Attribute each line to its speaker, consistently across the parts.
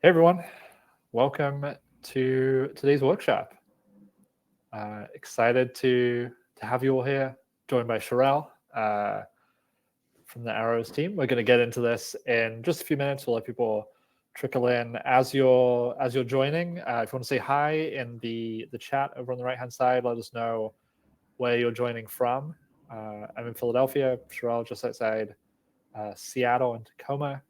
Speaker 1: Hey everyone, welcome to today's workshop. Excited to have you all here, joined by Sherelle from the Arrows team. We're going to get into this in just a few minutes. We'll let people trickle in as you're joining. If you want to say hi in the chat over on the right hand side, let us know where you're joining from. I'm in Philadelphia. Sherelle just outside Seattle and Tacoma.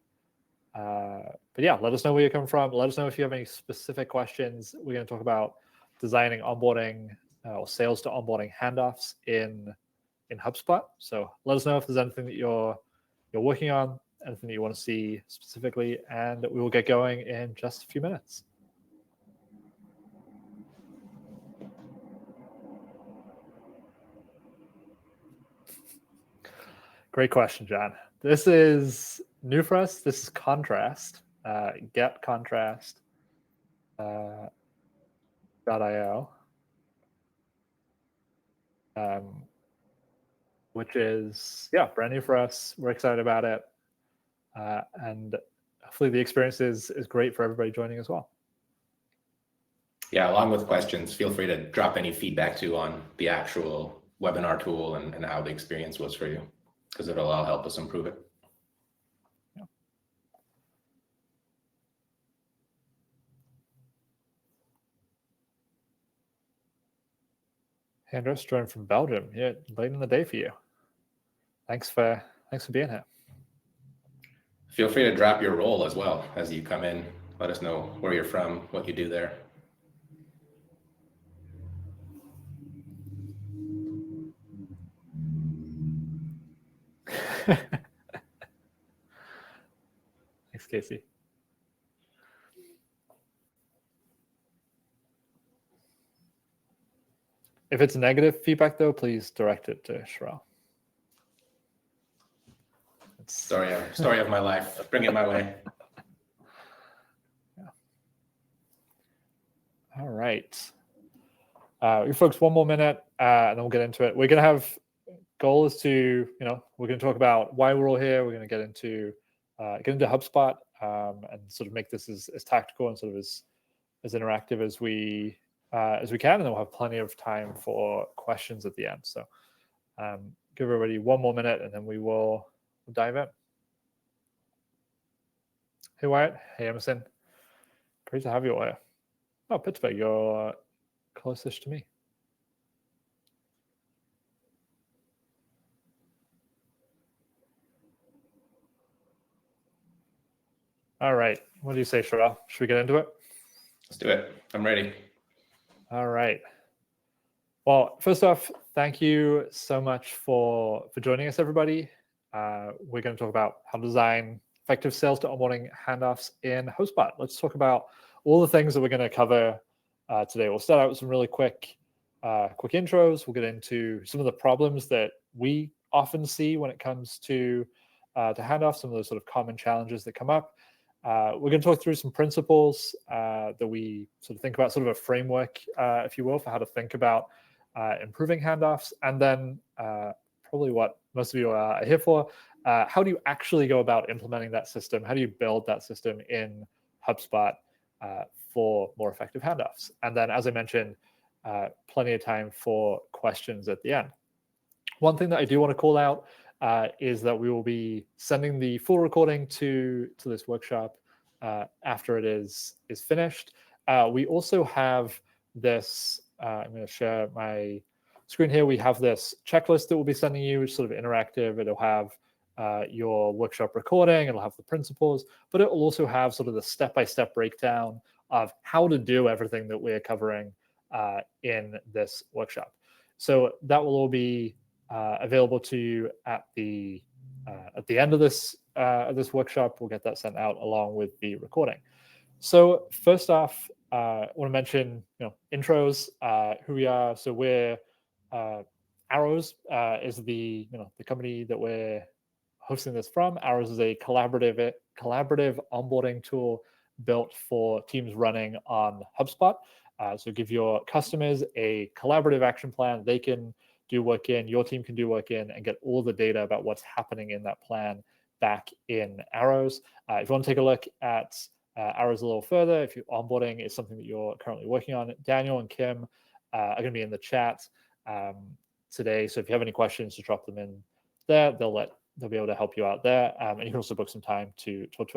Speaker 1: But yeah, let us know where you're coming from. Let us know if you have any specific questions. We're going to talk about designing onboarding or sales to onboarding handoffs in HubSpot. So let us know if there's anything that you're working on, anything that you want to see specifically, and we will get going in just a few minutes. Great question, John. This is new for us. This is contrast. Get contrast. .io, which is brand new for us. We're excited about it, and hopefully the experience is great for everybody joining as well.
Speaker 2: Yeah, along with questions, feel free to drop any feedback too on the actual webinar tool and how the experience was for you, because it'll all help us improve it.
Speaker 1: Andros joined from Belgium. Yeah, late in the day for you. Thanks for being here.
Speaker 2: Feel free to drop your role as well as you come in. Let us know where you're from, what you do there.
Speaker 1: Thanks, Casey. If it's negative feedback, though, please direct it to Sherelle.
Speaker 2: Story of my life. Bring it my way.
Speaker 1: Yeah. All right. You folks, one more minute, and then we'll get into it. We're going to have goal is to, we're going to talk about why we're all here. We're going to get into HubSpot and sort of make this as tactical and sort of as interactive as we can, and then we'll have plenty of time for questions at the end. So give everybody one more minute, and then we'll dive in. Hey Wyatt, hey Emerson, great to have you all here. Oh, Pittsburgh, you're closest to me. All right, what do you say, Sherelle? Should we get into it?
Speaker 2: Let's do it. I'm ready.
Speaker 1: All right. Well, first off, thank you so much for joining us, everybody. We're going to talk about how to design effective sales to onboarding handoffs in HubSpot. Let's talk about all the things that we're going to cover today. We'll start out with some really quick intros. We'll get into some of the problems that we often see when it comes to handoffs, some of those sort of common challenges that come up. We're going to talk through some principles that we sort of think about, sort of a framework, if you will, for how to think about improving handoffs. And then probably what most of you are here for, how do you actually go about implementing that system? How do you build that system in HubSpot for more effective handoffs? And then, as I mentioned, plenty of time for questions at the end. One thing that I do want to call out is that we will be sending the full recording to this workshop after it is finished. We also have this, I'm going to share my screen here. We have this checklist that we'll be sending you, which is sort of interactive. It'll have your workshop recording, it'll have the principles, but it will also have sort of the step-by-step breakdown of how to do everything that we're covering in this workshop. So that will all be available to you at the end of this workshop. We'll get that sent out along with the recording. So first off, I want to mention intros, who we are. So we're Arrows is the company that we're hosting this from. Arrows is a collaborative onboarding tool built for teams running on HubSpot. So give your customers a collaborative action plan they can do work in, your team can do work in, and get all the data about what's happening in that plan back in Arrows. If you want to take a look at arrows a little further. If your onboarding is something that you're currently working on, Daniel and Kim are going to be in the chat today. So if you have any questions, just drop them in there. They'll be able to help you out there. And you can also book some time to talk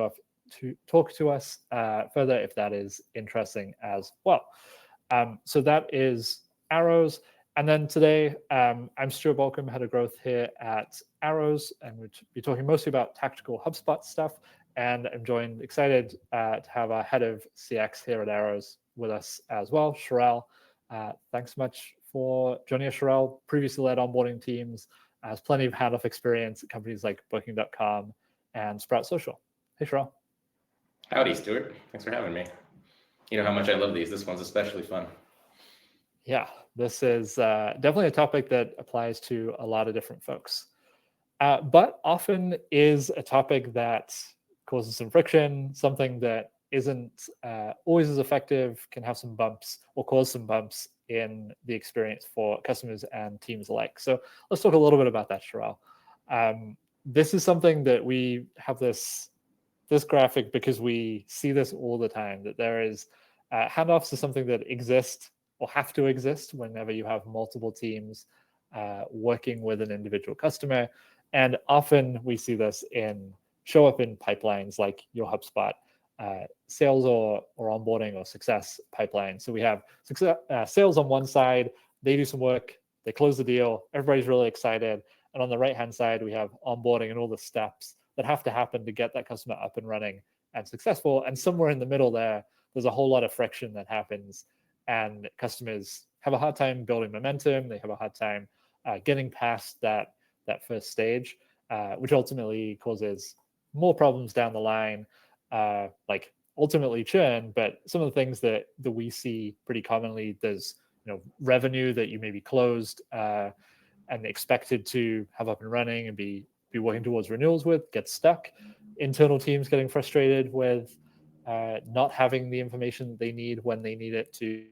Speaker 1: to us further if that is interesting as well. So that is Arrows. And then today, I'm Stuart Balcombe, head of growth here at Arrows, and we'll be talking mostly about tactical HubSpot stuff. And I'm excited to have our head of CX here at Arrows with us as well, Sherelle. Thanks so much for joining us, Sherelle. Previously led onboarding teams, has plenty of handoff experience at companies like Booking.com and Sprout Social. Hey, Sherelle.
Speaker 2: Howdy, Stuart. Thanks for having me. You know how much I love these. This one's especially fun.
Speaker 1: Yeah, this is definitely a topic that applies to a lot of different folks, but often is a topic that causes some friction, something that isn't always as effective, can have some bumps or cause some bumps in the experience for customers and teams alike. So let's talk a little bit about that, Sherelle. This is something that we have this graphic because we see this all the time, that there is handoffs is something that exist or have to exist whenever you have multiple teams working with an individual customer. And often we see this show up in pipelines like your HubSpot sales or onboarding or success pipeline. So we have sales on one side, they do some work, they close the deal, everybody's really excited. And on the right-hand side, we have onboarding and all the steps that have to happen to get that customer up and running and successful. And somewhere in the middle there's a whole lot of friction that happens, and customers have a hard time building momentum. They have a hard time getting past that first stage, which ultimately causes more problems down the line, like ultimately churn. But some of the things that we see pretty commonly, there's revenue that you maybe closed and expected to have up and running and be working towards renewals with, get stuck. Internal teams getting frustrated with not having the information that they need when they need it to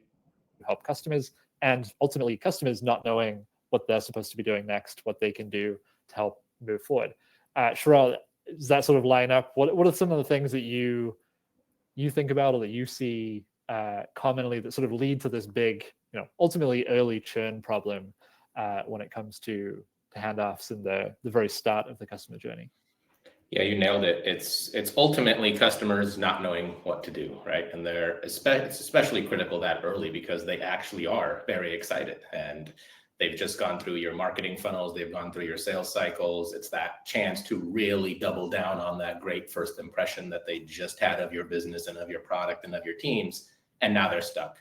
Speaker 1: help customers, and ultimately customers not knowing what they're supposed to be doing next, what they can do to help move forward. Sherelle, does that sort of line up? What are some of the things that you think about or that you see commonly that sort of lead to this big, ultimately early churn problem when it comes to handoffs and the very start of the customer journey?
Speaker 2: Yeah, you nailed it. It's ultimately customers not knowing what to do, right? And it's especially critical that early because they actually are very excited and they've just gone through your marketing funnels, they've gone through your sales cycles. It's that chance to really double down on that great first impression that they just had of your business and of your product and of your teams, and now they're stuck.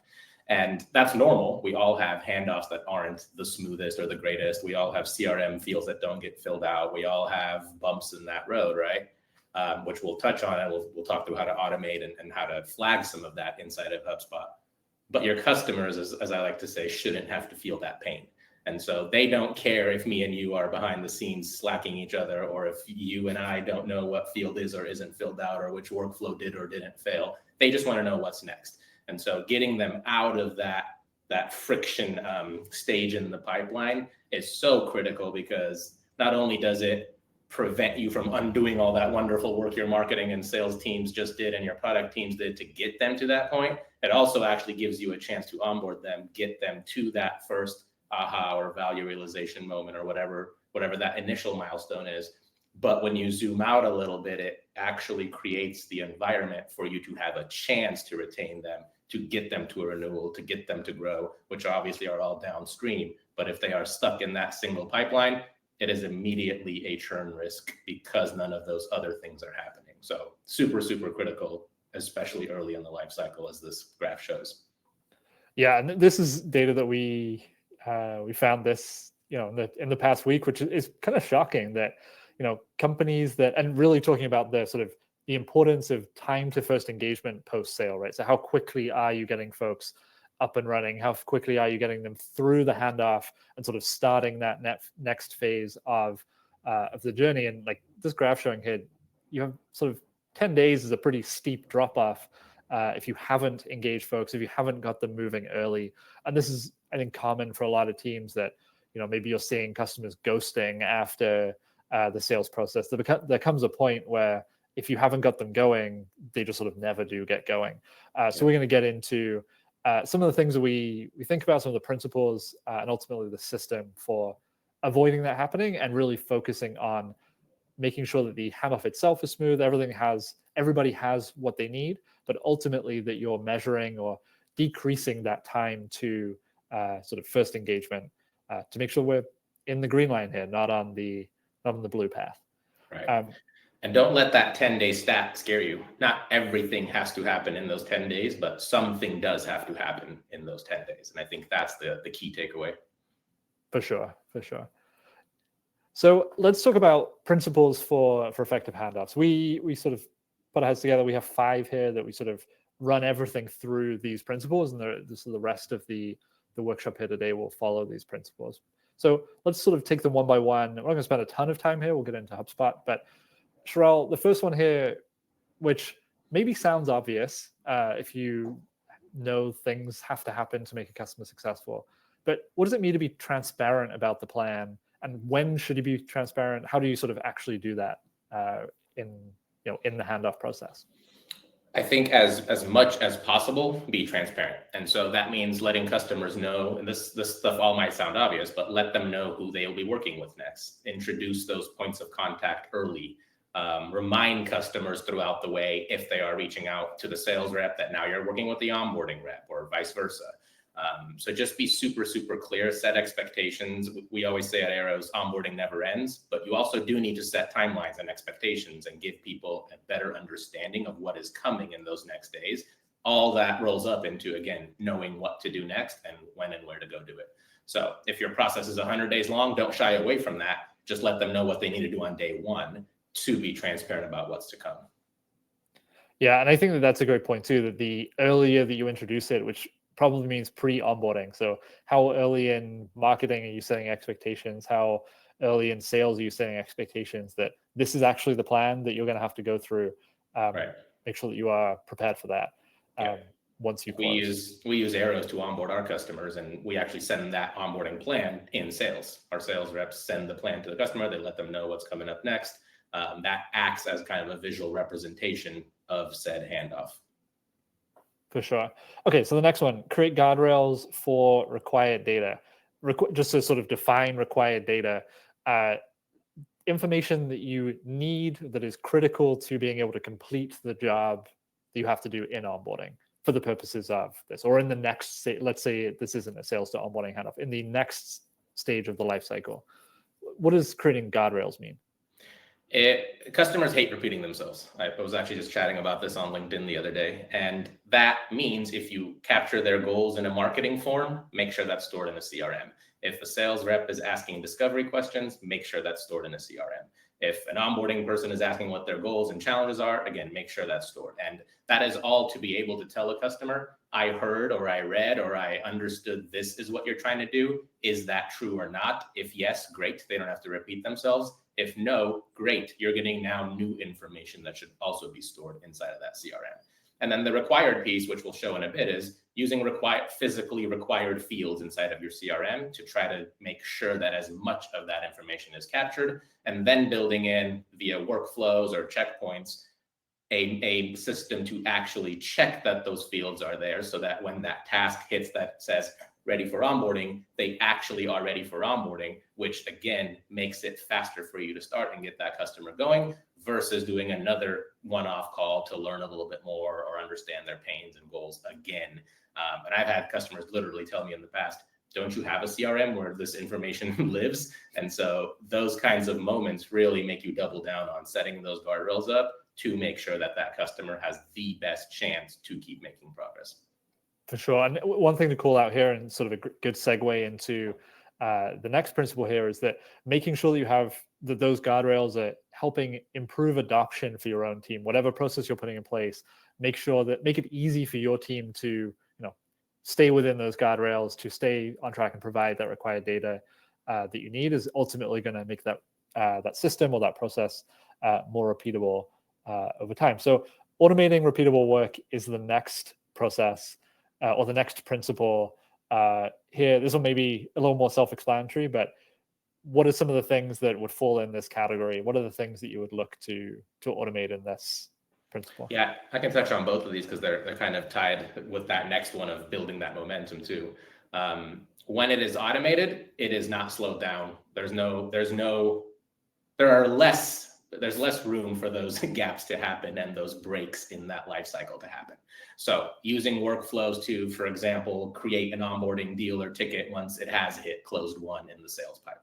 Speaker 2: And that's normal. We all have handoffs that aren't the smoothest or the greatest. We all have CRM fields that don't get filled out. We all have bumps in that road, right? Which we'll touch on, and we'll talk through how to automate and how to flag some of that inside of HubSpot. But your customers, as I like to say, shouldn't have to feel that pain. And so they don't care if me and you are behind the scenes slacking each other, or if you and I don't know what field is or isn't filled out, or which workflow did or didn't fail. They just want to know what's next. And so getting them out of that friction stage in the pipeline is so critical, because not only does it prevent you from undoing all that wonderful work your marketing and sales teams just did and your product teams did to get them to that point, it also actually gives you a chance to onboard them, get them to that first aha or value realization moment or whatever that initial milestone is. But when you zoom out a little bit, it actually creates the environment for you to have a chance to retain them, to get them to a renewal, to get them to grow, which obviously are all downstream. But if they are stuck in that single pipeline, it is immediately a churn risk because none of those other things are happening. So super, super critical, especially early in the life cycle, as this graph shows.
Speaker 1: Yeah, and this is data that we found this, in the past week, which is kind of shocking that, companies that, and really talking about the importance of time to first engagement post-sale, right? So how quickly are you getting folks up and running? How quickly are you getting them through the handoff and sort of starting that next phase of the journey? And like this graph showing here, you have sort of 10 days is a pretty steep drop off if you haven't engaged folks, if you haven't got them moving early. And this is, I think, common for a lot of teams that, maybe you're seeing customers ghosting after the sales process. There comes a point where if you haven't got them going, they just sort of never do get going. So we're going to get into some of the things that we think about, some of the principles, and ultimately the system for avoiding that happening, and really focusing on making sure that the handoff itself is smooth. Everybody has what they need, but ultimately that you're measuring or decreasing that time to sort of first engagement to make sure we're in the green line here, not on the blue path.
Speaker 2: Right. And don't let that 10-day stat scare you. Not everything has to happen in those 10 days, but something does have to happen in those 10 days. And I think that's the key takeaway.
Speaker 1: For sure. So let's talk about principles for effective handoffs. We sort of put our heads together. We have 5 here that we sort of run everything through these principles, and the rest of the workshop here today will follow these principles. So let's sort of take them one by one. We're not going to spend a ton of time here. We'll get into HubSpot, but Sherelle, the first one here, which maybe sounds obvious if you know things have to happen to make a customer successful, but what does it mean to be transparent about the plan? And when should you be transparent? How do you sort of actually do that in the handoff process?
Speaker 2: I think as much as possible, be transparent. And so that means letting customers know, and this stuff all might sound obvious, but let them know who they'll be working with next. Introduce those points of contact early. Remind customers throughout the way, if they are reaching out to the sales rep, that now you're working with the onboarding rep, or vice versa. So just be super, super clear, set expectations. We always say at Arrows, onboarding never ends, but you also do need to set timelines and expectations and give people a better understanding of what is coming in those next days. All that rolls up into, again, knowing what to do next and when and where to go do it. So if your process is 100 days long, don't shy away from that. Just let them know what they need to do on day 1 to be transparent about what's to come.
Speaker 1: Yeah, and I think that's a great point too, that the earlier that you introduce it, which probably means pre-onboarding. So how early in marketing are you setting expectations? How early in sales are you setting expectations that this is actually the plan that you're going to have to go through?
Speaker 2: Right.
Speaker 1: Make sure that you are prepared for that. Once you close.
Speaker 2: We use Arrows to onboard our customers, and we actually send that onboarding plan in sales. Our sales reps send the plan to the customer. They let them know what's coming up next. That acts as kind of a visual representation of said handoff.
Speaker 1: For sure. Okay, so the next one, create guardrails for required data. Just to sort of define required data, information that you need that is critical to being able to complete the job that you have to do in onboarding for the purposes of this, or in the next, let's say this isn't a sales to onboarding handoff, in the next stage of the life cycle. What does creating guardrails mean?
Speaker 2: Customers hate repeating themselves. I was actually just chatting about this on LinkedIn the other day. And that means if you capture their goals in a marketing form, make sure that's stored in a CRM. If a sales rep is asking discovery questions, make sure that's stored in a CRM. If an onboarding person is asking what their goals and challenges are, again, make sure that's stored. And that is all to be able to tell a customer, I heard, or I read, or I understood this is what you're trying to do. Is that true or not? If yes, great. They don't have to repeat themselves. If no, great. You're getting now new information that should also be stored inside of that CRM. And then the required piece, which we'll show in a bit, is using physically required fields inside of your CRM to try to make sure that as much of that information is captured, and then building in via workflows or checkpoints, a system to actually check that those fields are there, so that when that task hits that says ready for onboarding, they actually are ready for onboarding, which again makes it faster for you to start and get that customer going versus doing another one-off call to learn a little bit more or understand their pains and goals again. And I've had customers literally tell me in the past, don't you have a CRM where this information lives? And so those kinds of moments really make you double down on setting those guardrails up to make sure that that customer has the best chance to keep making progress.
Speaker 1: For sure. And one thing to call out here, and sort of a good segue into the next principle here, is that making sure that you have those guardrails are helping improve adoption for your own team. Whatever process you're putting in place, make it easy for your team to stay within those guardrails, to stay on track and provide that required data that you need, is ultimately going to make that system or that process more repeatable over time. So automating repeatable work is the next process or the next principle here. This one may be a little more self-explanatory, but what are some of the things that would fall in this category? What are the things that you would look to automate in this principle?
Speaker 2: Yeah, I can touch on both of these because they're kind of tied with that next one of building that momentum too. When it is automated, it is not slowed down. There's less room for those gaps to happen and those breaks in that life cycle to happen. So using workflows to, for example, create an onboarding deal or ticket once it has hit closed won in the sales pipeline.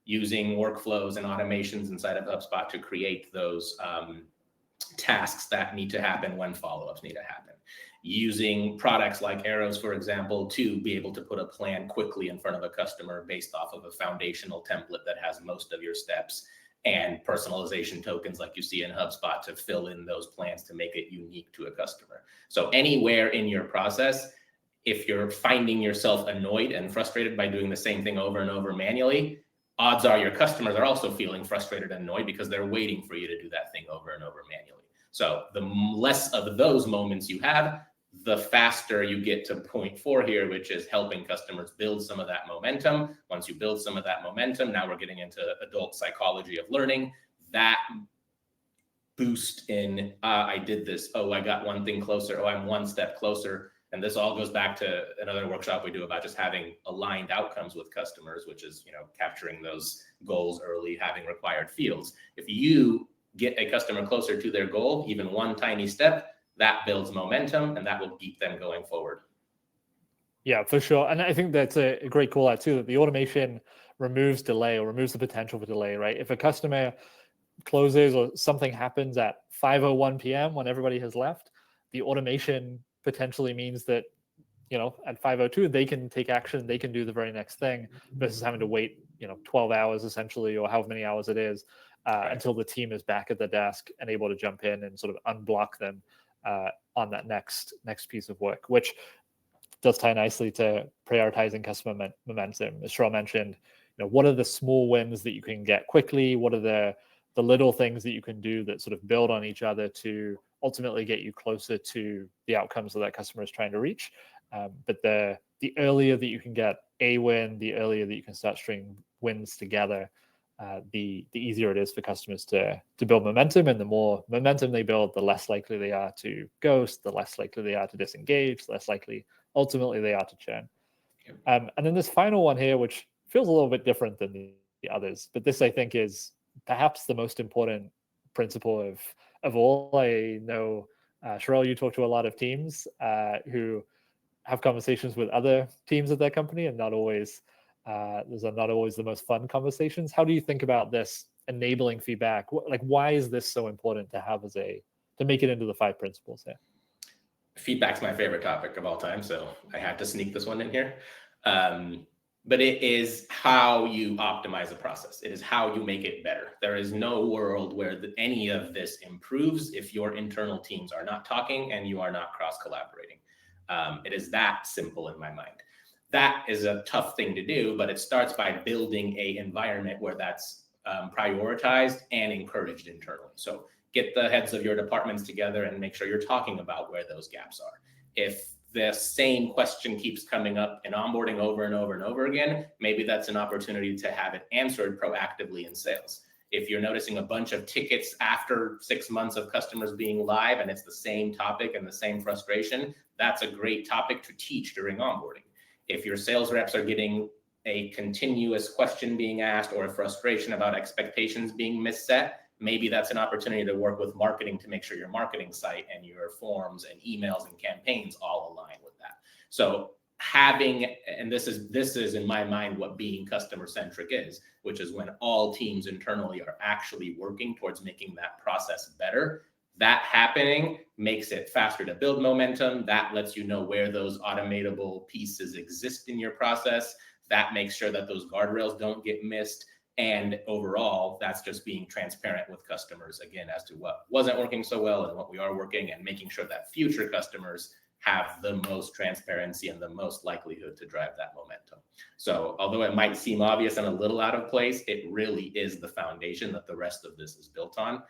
Speaker 2: Using workflows and automations inside of HubSpot to create those tasks that need to happen when follow-ups need to happen. Using products like Arrows, for example, to be able to put a plan quickly in front of a customer based off of a foundational template that has most of your steps, and personalization tokens like you see in HubSpot to fill in those plans to make it unique to a customer. So anywhere in your process, if you're finding yourself annoyed and frustrated by doing the same thing over and over manually, odds are your customers are also feeling frustrated and annoyed because they're waiting for you to do that thing over and over manually. So the less of those moments you have, the faster you get to point 4 here, which is helping customers build some of that momentum. Once you build some of that momentum, now we're getting into adult psychology of learning. That boost in, I did this, oh, I got one thing closer, oh, I'm one step closer. And this all goes back to another workshop we do about just having aligned outcomes with customers, which is, capturing those goals early, having required fields. If you get a customer closer to their goal, even one tiny step, that builds momentum and that will keep them going forward.
Speaker 1: Yeah, for sure. And I think that's a great call out too, that the automation removes delay or removes the potential for delay, right? If a customer closes or something happens at 5:01 p.m. when everybody has left, the automation potentially means that, at 5:02, they can take action, they can do the very next thing versus having to wait, 12 hours essentially, or however many hours it is, until the team is back at the desk and able to jump in and sort of unblock them on that next piece of work, which does tie nicely to prioritizing customer momentum. As Sheryl mentioned, what are the small wins that you can get quickly? What are the little things that you can do that sort of build on each other to ultimately get you closer to the outcomes that customer is trying to reach? But the earlier that you can get a win, the earlier that you can start stringing wins together, the easier it is for customers to build momentum. And the more momentum they build, the less likely they are to ghost, the less likely they are to disengage, the less likely ultimately they are to churn. And then this final one here, which feels a little bit different than the others, but this I think is perhaps the most important principle of all. I know, Sheryl, you talk to a lot of teams who have conversations with other teams at their company, and not always those are not always the most fun conversations. How do you think about this enabling feedback? Why is this so important to have to make it into the 5 principles here?
Speaker 2: Feedback's my favorite topic of all time, so I had to sneak this one in here. But it is how you optimize the process. It is how you make it better. There is no world where any of this improves if your internal teams are not talking and you are not cross-collaborating. It is that simple in my mind. That is a tough thing to do, but it starts by building an environment where that's prioritized and encouraged internally. So get the heads of your departments together and make sure you're talking about where those gaps are. If the same question keeps coming up in onboarding over and over and over again, maybe that's an opportunity to have it answered proactively in sales. If you're noticing a bunch of tickets after 6 months of customers being live and it's the same topic and the same frustration, that's a great topic to teach during onboarding. If your sales reps are getting a continuous question being asked or a frustration about expectations being misset, maybe that's an opportunity to work with marketing to make sure your marketing site and your forms and emails and campaigns all align with that. So this is in my mind what being customer centric is, which is when all teams internally are actually working towards making that process better. That happening makes it faster to build momentum. That lets you know where those automatable pieces exist in your process. That makes sure that those guardrails don't get missed. And overall, that's just being transparent with customers, again, as to what wasn't working so well and what we are working, and making sure that future customers have the most transparency and the most likelihood to drive that momentum. So although it might seem obvious and a little out of place, it really is the foundation that the rest of this is built on.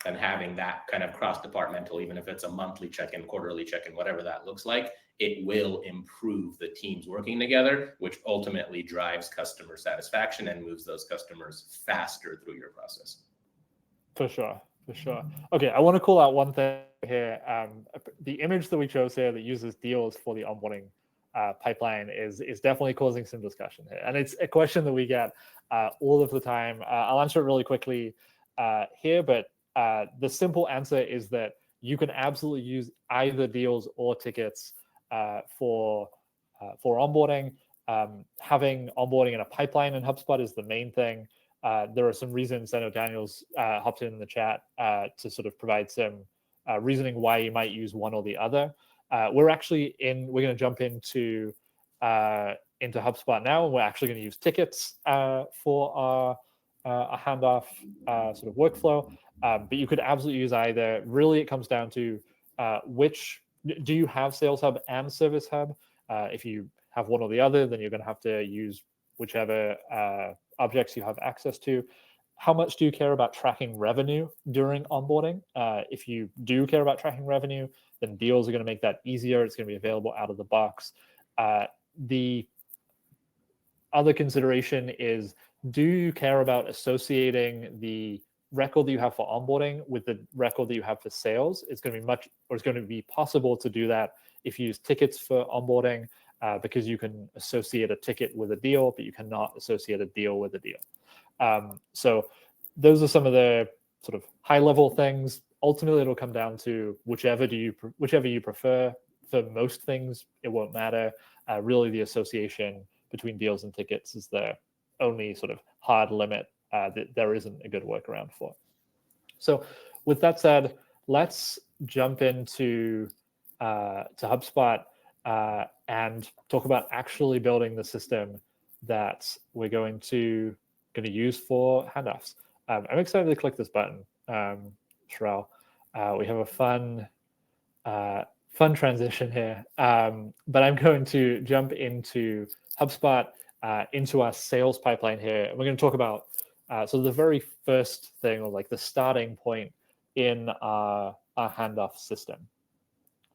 Speaker 2: And having that kind of cross-departmental, even if it's a monthly check-in, quarterly check-in, whatever that looks like, it will improve the teams working together, which ultimately drives customer satisfaction and moves those customers faster through your process.
Speaker 1: For sure. Okay, I want to call out one thing here. The image that we chose here that uses deals for the onboarding pipeline is definitely causing some discussion here. And it's a question that we get all of the time. I'll answer it really quickly here, but the simple answer is that you can absolutely use either deals or tickets for onboarding. Having onboarding in a pipeline in HubSpot is the main thing. There are some reasons. I know Daniel's hopped in the chat to sort of provide some reasoning why you might use one or the other. We're going to jump into HubSpot now, and we're actually going to use tickets for our handoff sort of workflow. But you could absolutely use either. Really, it comes down to do you have Sales Hub and Service Hub? If you have one or the other, then you're going to have to use whichever objects you have access to. How much do you care about tracking revenue during onboarding? If you do care about tracking revenue, then deals are going to make that easier. It's going to be available out of the box. The other consideration is, do you care about associating the record that you have for onboarding with the record that you have for sales? It's going to be possible to do that if you use tickets for onboarding, because you can associate a ticket with a deal, but you cannot associate a deal with a deal. So those are some of the sort of high-level things. Ultimately, it'll come down to whichever you prefer. For most things, it won't matter. Really, the association between deals and tickets is the only sort of hard limit that there isn't a good workaround for. So with that said, let's jump into to HubSpot and talk about actually building the system that we're going to use for handoffs. I'm excited to click this button, Sherelle. We have a fun transition here, but I'm going to jump into HubSpot, into our sales pipeline here. And we're going to talk about so the very first thing, or like the starting point in our handoff system.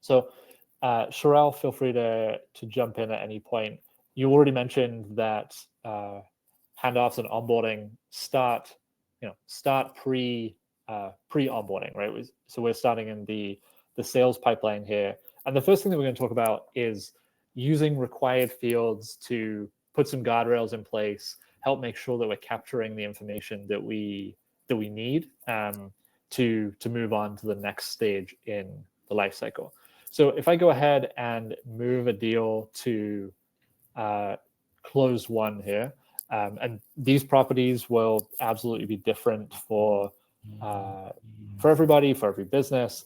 Speaker 1: So Sherelle, feel free to jump in at any point. You already mentioned that handoffs and onboarding start pre-onboarding, right? So we're starting in the sales pipeline here. And the first thing that we're going to talk about is using required fields to put some guardrails in place, help make sure that we're capturing the information that we need to move on to the next stage in the life cycle. So if I go ahead and move a deal to close one here, and these properties will absolutely be different for everybody, for every business.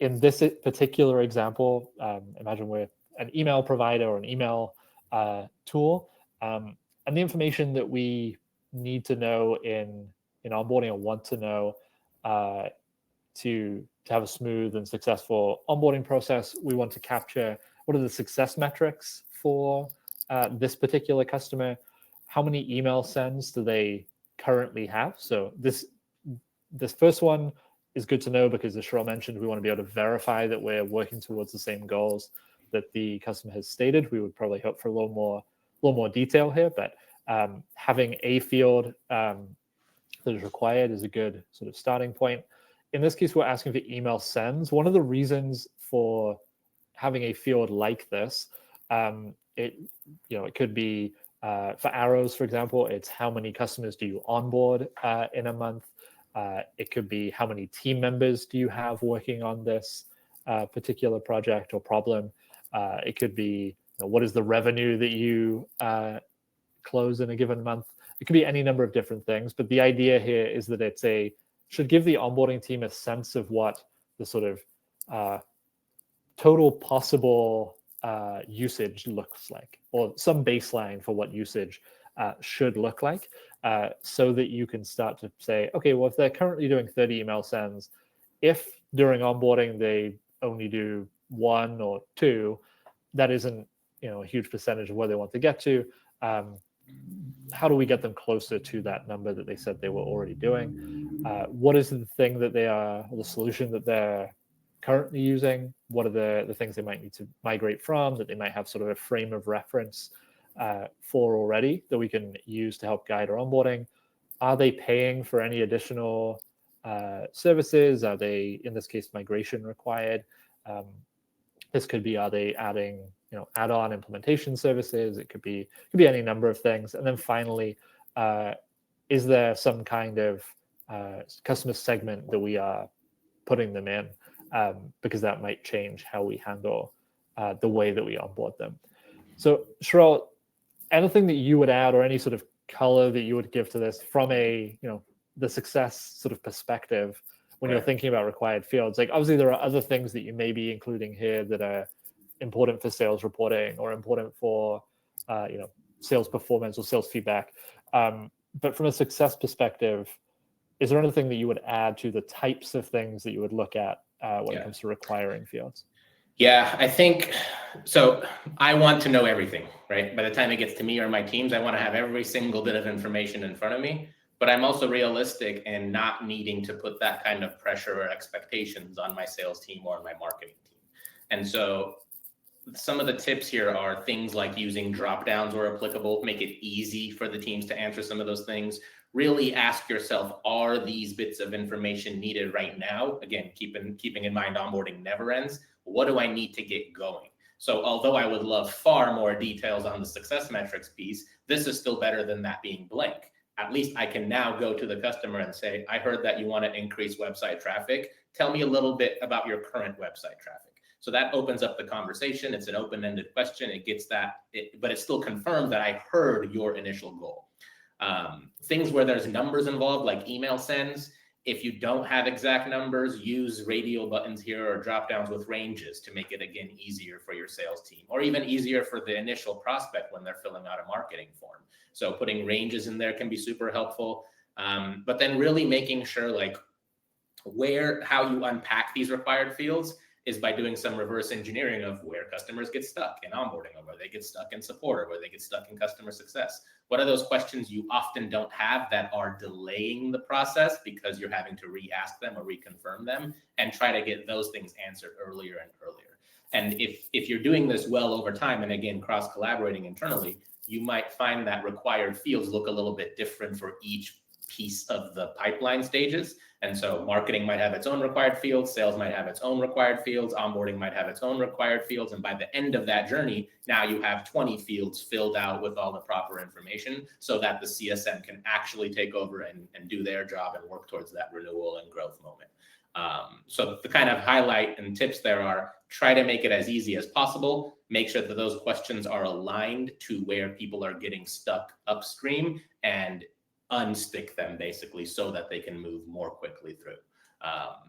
Speaker 1: In this particular example, imagine we're an email provider or an email tool, and the information that we need to know in onboarding or want to know to have a smooth and successful onboarding process, we want to capture what are the success metrics for this particular customer. How many email sends do they currently have? So this first one is good to know because, as Sherelle mentioned, we want to be able to verify that we're working towards the same goals that the customer has stated. We would probably hope for a little more detail here, but having a field that is required is a good sort of starting point. In this case, we're asking for email sends. One of the reasons for having a field like this, it could be for arrows, for example, it's how many customers do you onboard in a month. It could be how many team members do you have working on this particular project or problem. It could be what is the revenue that you close in a given month. It could be any number of different things, but the idea here is that should give the onboarding team a sense of what the sort of total possible usage looks like, or some baseline for what usage should look like, so that you can start to say, okay, well, if they're currently doing 30 email sends, if during onboarding they only do 1 or 2, that isn't a huge percentage of where they want to get to. How do we get them closer to that number that they said they were already doing? What is the thing that they are, or the solution that they're currently using, what are the things they might need to migrate from, that they might have sort of a frame of reference for already that we can use to help guide our onboarding. Are they paying for any additional services? Are they, in this case, migration required? This could be, are they adding, add-on implementation services? It could be any number of things. And then finally, is there some kind of customer segment that we are putting them in? Because that might change how we handle the way that we onboard them. So Sherelle, anything that you would add or any sort of color that you would give to this from a, the success sort of perspective when you're thinking about required fields? Like, obviously there are other things that you may be including here that are important for sales reporting or important for, sales performance or sales feedback. But from a success perspective, is there anything that you would add to the types of things that you would look at when it comes to requiring fields?
Speaker 2: Yeah, I think so. I want to know everything, right? By the time it gets to me or my teams, I want to have every single bit of information in front of me. But I'm also realistic and not needing to put that kind of pressure or expectations on my sales team or my marketing team. And so some of the tips here are things like using drop downs where applicable, make it easy for the teams to answer some of those things. Really ask yourself, are these bits of information needed right now? Again, keeping in mind onboarding never ends. What do I need to get going? So although I would love far more details on the success metrics piece, this is still better than that being blank. At least I can now go to the customer and say, I heard that you want to increase website traffic. Tell me a little bit about your current website traffic. So that opens up the conversation. It's an open-ended question. It gets that, but it still confirms that I heard your initial goal. Things where there's numbers involved, like email sends. If you don't have exact numbers, use radial buttons here or drop downs with ranges to make it, again, easier for your sales team, or even easier for the initial prospect when they're filling out a marketing form. So putting ranges in there can be super helpful. But then really making sure how you unpack these required fields is by doing some reverse engineering of where customers get stuck in onboarding, or where they get stuck in support, or where they get stuck in customer success. What are those questions you often don't have that are delaying the process because you're having to re-ask them or reconfirm them, and try to get those things answered earlier and earlier. And if you're doing this well over time, and again, cross-collaborating internally, you might find that required fields look a little bit different for each piece of the pipeline stages. And so marketing might have its own required fields, sales might have its own required fields, onboarding might have its own required fields. And by the end of that journey, now you have 20 fields filled out with all the proper information so that the CSM can actually take over and do their job and work towards that renewal and growth moment. So the kind of highlight and tips there are, try to make it as easy as possible. Make sure that those questions are aligned to where people are getting stuck upstream, and unstick them basically so that they can move more quickly through.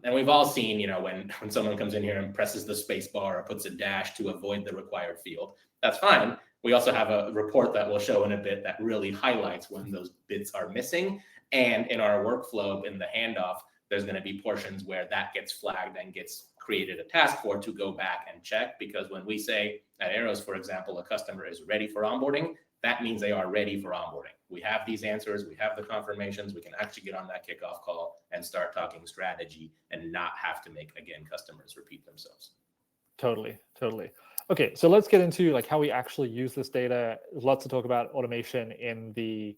Speaker 2: And we've all seen, when someone comes in here and presses the space bar or puts a dash to avoid the required field, that's fine. We also have a report that we'll show in a bit that really highlights when those bits are missing. And in our workflow in the handoff, there's going to be portions where that gets flagged and gets created a task for to go back and check. Because when we say at Arrows, for example, a customer is ready for onboarding, that means they are ready for onboarding. We have these answers, we have the confirmations, we can actually get on that kickoff call and start talking strategy and not have to make, again, customers repeat themselves.
Speaker 1: Totally. Okay, so let's get into how we actually use this data. There's lots to talk about automation in the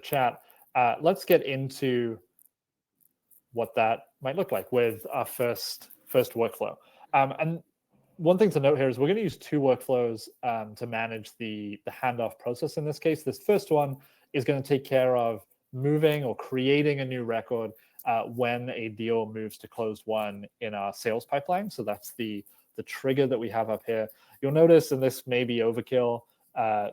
Speaker 1: chat. Let's get into what that might look like with our first workflow. And one thing to note here is we're going to use two workflows to manage the handoff process in this case. This first one is going to take care of moving or creating a new record when a deal moves to closed won in our sales pipeline. So that's the trigger that we have up here. You'll notice, and this may be overkill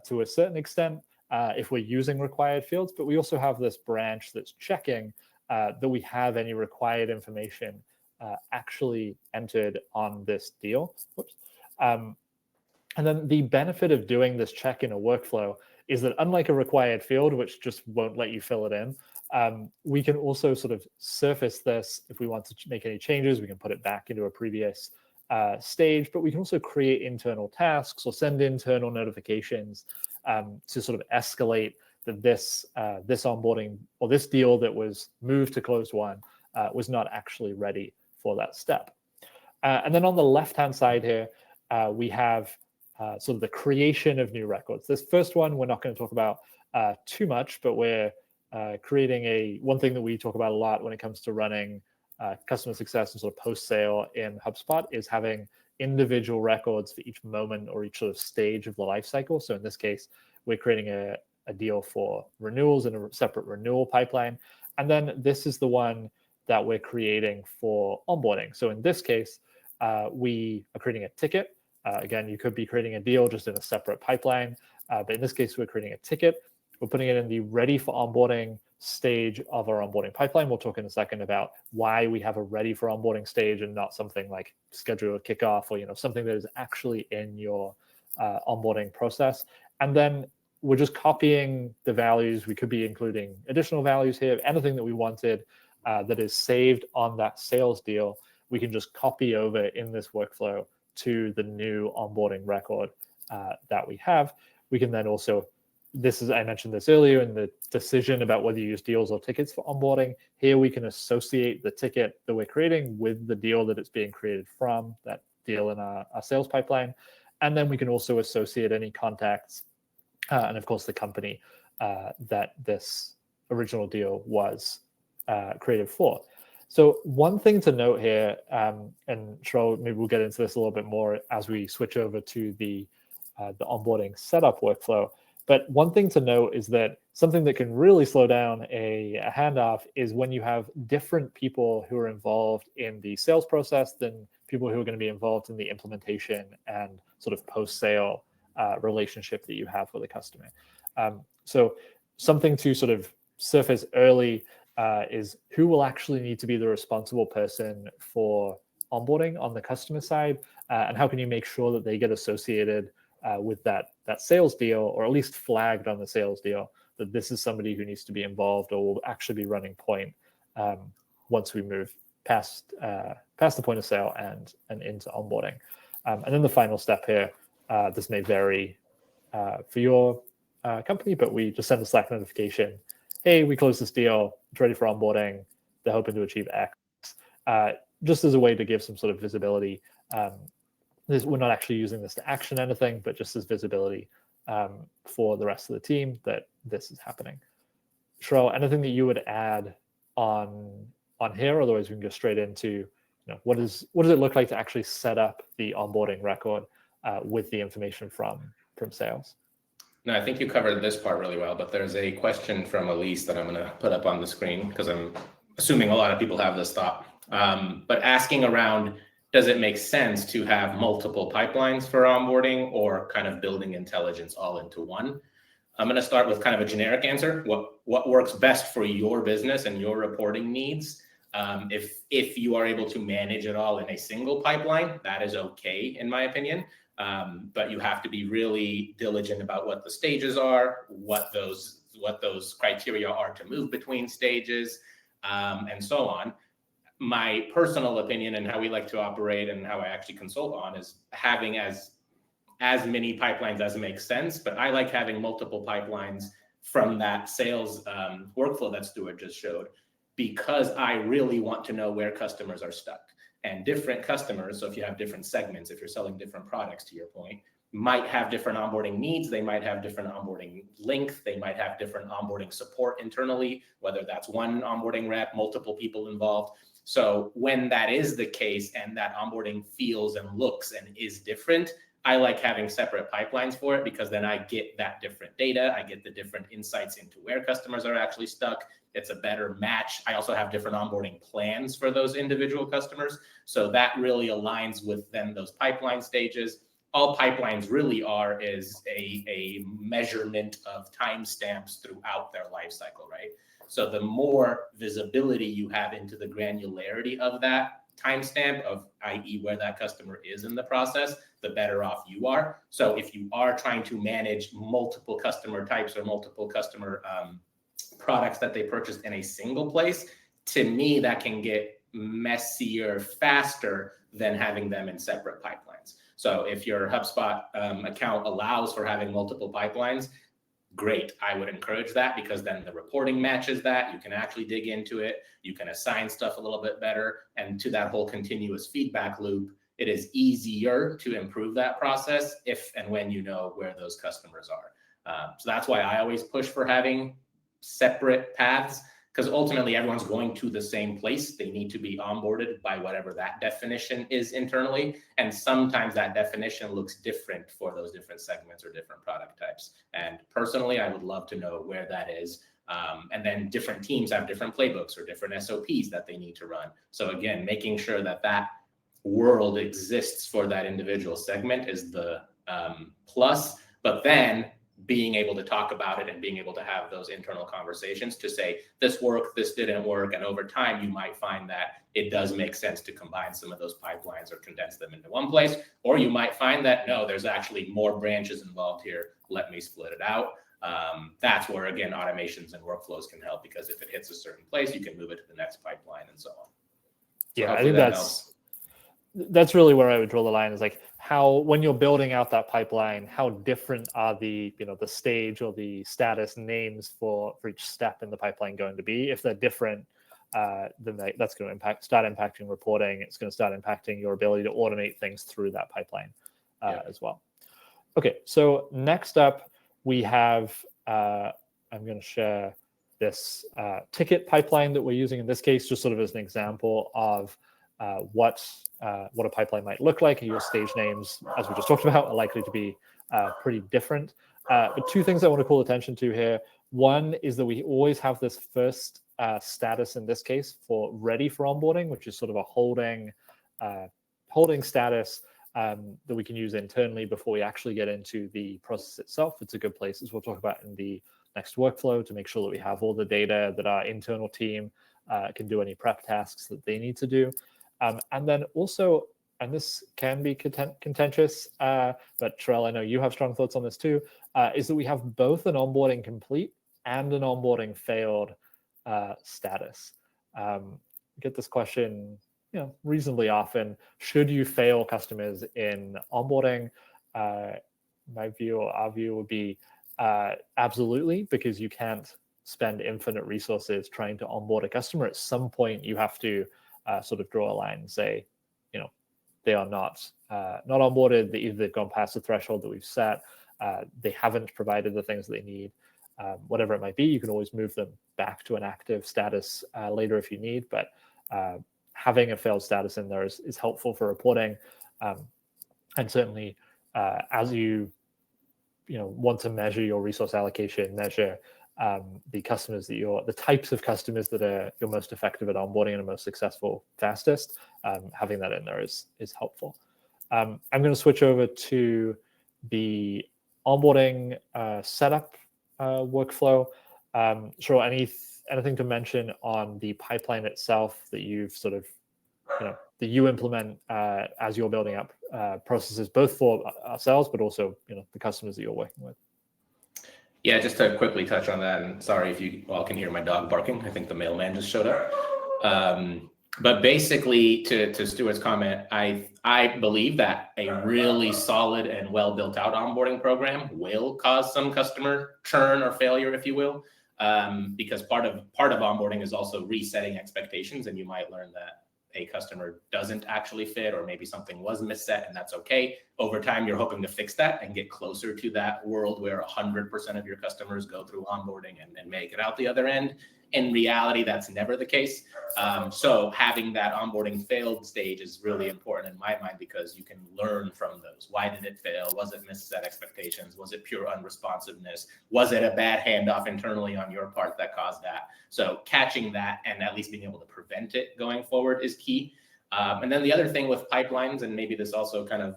Speaker 1: to a certain extent if we're using required fields, but we also have this branch that's checking that we have any required information actually entered on this deal. And then the benefit of doing this check in a workflow is that, unlike a required field, which just won't let you fill it in, we can also sort of surface this. If we want to make any changes, we can put it back into a previous stage, but we can also create internal tasks or send internal notifications to sort of escalate that this onboarding or this deal that was moved to closed won was not actually ready for that step. And then on the left-hand side here, we have sort of the creation of new records. This first one, we're not going to talk about too much, but we're creating one thing that we talk about a lot when it comes to running customer success and sort of post-sale in HubSpot is having individual records for each moment or each sort of stage of the life cycle. So in this case, we're creating a deal for renewals in a separate renewal pipeline. And then this is the one that we're creating for onboarding. So in this case, we are creating a ticket. Again, you could be creating a deal just in a separate pipeline. But in this case, we're creating a ticket. We're putting it in the ready for onboarding stage of our onboarding pipeline. We'll talk in a second about why we have a ready for onboarding stage and not something like schedule a kickoff or something that is actually in your onboarding process. And then we're just copying the values. We could be including additional values here. Anything that we wanted that is saved on that sales deal, we can just copy over in this workflow to the new onboarding record that we have. We can then also, I mentioned this earlier in the decision about whether you use deals or tickets for onboarding. Here we can associate the ticket that we're creating with the deal that it's being created from, that deal in our sales pipeline. And then we can also associate any contacts and of course the company that this original deal was created for. So one thing to note here, and Cheryl, maybe we'll get into this a little bit more as we switch over to the onboarding setup workflow. But one thing to note is that something that can really slow down a handoff is when you have different people who are involved in the sales process than people who are going to be involved in the implementation and sort of post-sale relationship that you have with the customer. So something to sort of surface early is who will actually need to be the responsible person for onboarding on the customer side, and how can you make sure that they get associated with that sales deal, or at least flagged on the sales deal that this is somebody who needs to be involved or will actually be running point once we move past the point of sale and into onboarding. And then the final step here, this may vary for your company, but we just send a Slack notification. Hey, we closed this deal. It's ready for onboarding. They're hoping to achieve X. Just as a way to give some sort of visibility. We're not actually using this to action anything, but just as visibility for the rest of the team that this is happening. Cheryl, anything that you would add on here? Otherwise, we can go straight into what does it look like to actually set up the onboarding record with the information from sales?
Speaker 2: No, I think you covered this part really well, but there's a question from Elise that I'm going to put up on the screen because I'm assuming a lot of people have this thought. But asking around, does it make sense to have multiple pipelines for onboarding or kind of building intelligence all into one? I'm going to start with kind of a generic answer. What works best for your business and your reporting needs? If you are able to manage it all in a single pipeline, that is okay, in my opinion. But you have to be really diligent about what the stages are, what those criteria are to move between stages, and so on. My personal opinion and how we like to operate and how I actually consult on is having as many pipelines as makes sense. But I like having multiple pipelines from that sales workflow that Stuart just showed, because I really want to know where customers are stuck. And different customers, so if you have different segments, if you're selling different products, to your point, might have different onboarding needs. They might have different onboarding length. They might have different onboarding support internally, whether that's one onboarding rep, multiple people involved. So when that is the case and that onboarding feels and looks and is different, I like having separate pipelines for it, because then I get that different data. I get the different insights into where customers are actually stuck. It's a better match. I also have different onboarding plans for those individual customers. So that really aligns with then those pipeline stages. All pipelines really are is a measurement of timestamps throughout their life cycle, right? So the more visibility you have into the granularity of that timestamp, of i.e. where that customer is in the process, the better off you are. So if you are trying to manage multiple customer types or multiple customer products that they purchased in a single place, to me, that can get messier faster than having them in separate pipelines. So if your HubSpot account allows for having multiple pipelines, great. I would encourage that, because then the reporting matches that. You can actually dig into it. You can assign stuff a little bit better. And to that whole continuous feedback loop, it is easier to improve that process if and when you know where those customers are. So that's why I always push for having separate paths, because ultimately everyone's going to the same place. They need to be onboarded by whatever that definition is internally. And sometimes that definition looks different for those different segments or different product types. And personally, I would love to know where that is. And then different teams have different playbooks or different SOPs that they need to run. So again, making sure that that world exists for that individual segment is the plus. But then being able to talk about it and being able to have those internal conversations to say, this worked, this didn't work. And over time, you might find that it does make sense to combine some of those pipelines or condense them into one place. Or you might find that, no, there's actually more branches involved here. Let me split it out. That's where, again, automations and workflows can help, because if it hits a certain place, you can move it to the next pipeline and so on.
Speaker 1: Yeah, I think that's really where I would draw the line, is like how, when you're building out that pipeline, how different are the, the stage or the status names for each step in the pipeline going to be? If they're different, then that's going to start impacting reporting. It's going to start impacting your ability to automate things through that pipeline as well. Okay, so next up we have, I'm going to share this ticket pipeline that we're using in this case, just sort of as an example of what a pipeline might look like. Your stage names, as we just talked about, are likely to be pretty different. But two things I want to call attention to here. One is that we always have this first status in this case for ready for onboarding, which is sort of a holding status that we can use internally before we actually get into the process itself. It's a good place, as we'll talk about in the next workflow, to make sure that we have all the data that our internal team can do any prep tasks that they need to do. And then also, and this can be contentious, but Terrell, I know you have strong thoughts on this too, is that we have both an onboarding complete and an onboarding failed status. Get this question reasonably often. Should you fail customers in onboarding? Our view would be absolutely, because you can't spend infinite resources trying to onboard a customer. At some point, you have to sort of draw a line and say, they are not onboarded. Either they've gone past the threshold that we've set, they haven't provided the things they need, whatever it might be. You can always move them back to an active status later if you need, but having a failed status in there is helpful for reporting. And certainly as you want to measure your resource allocation, measure the customers the types of customers that you're most effective at onboarding and are most successful fastest, having that in there is helpful. I'm going to switch over to the onboarding setup workflow. Sure, anything to mention on the pipeline itself that you've sort of, that you implement as you're building up processes, both for ourselves, but also, the customers that you're working with?
Speaker 2: Yeah, just to quickly touch on that, and sorry if you all can hear my dog barking. I think the mailman just showed up. But basically, to Stuart's comment, I believe that a really solid and well-built out onboarding program will cause some customer churn or failure, if you will, because part of onboarding is also resetting expectations, and you might learn that a customer doesn't actually fit, or maybe something was misset, and that's okay. Over time, you're hoping to fix that and get closer to that world where 100% of your customers go through onboarding and make it out the other end. In reality, that's never the case. So having that onboarding failed stage is really important in my mind, because you can learn from those. Why did it fail? Was it misset expectations? Was it pure unresponsiveness? Was it a bad handoff internally on your part that caused that? So catching that and at least being able to prevent it going forward is key. And then the other thing with pipelines, and maybe this also kind of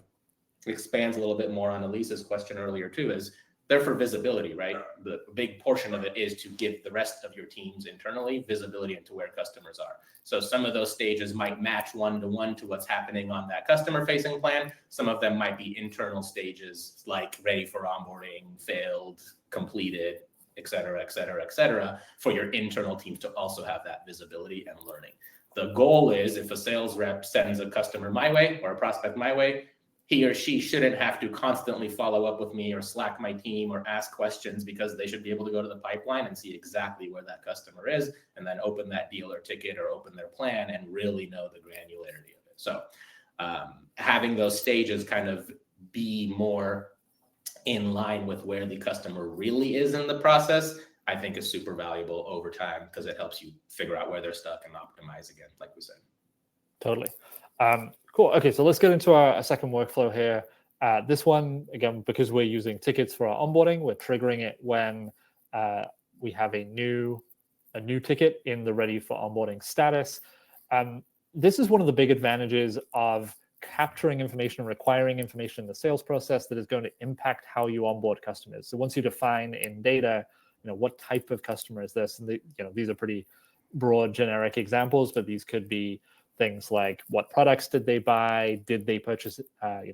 Speaker 2: expands a little bit more on Elisa's question earlier too, is they're for visibility, right? The big portion of it is to give the rest of your teams internally visibility into where customers are. So some of those stages might match one-to-one to what's happening on that customer-facing plan. Some of them might be internal stages, like ready for onboarding, failed, completed, et cetera, for your internal teams to also have that visibility and learning. The goal is, if a sales rep sends a customer my way or a prospect my way, he or she shouldn't have to constantly follow up with me or Slack my team or ask questions, because they should be able to go to the pipeline and see exactly where that customer is and then open that deal or ticket or open their plan and really know the granularity of it. So having those stages kind of be more in line with where the customer really is in the process, I think is super valuable over time, because it helps you figure out where they're stuck and optimize again, like we said.
Speaker 1: Totally. Cool. Okay, so let's get into our second workflow here. This one, again, because we're using tickets for our onboarding, we're triggering it when we have a new ticket in the ready for onboarding status. This is one of the big advantages of capturing information and requiring information in the sales process that is going to impact how you onboard customers. So once you define in data, what type of customer is this, and these are pretty broad, generic examples, but these could be things like what products did they buy, did they purchase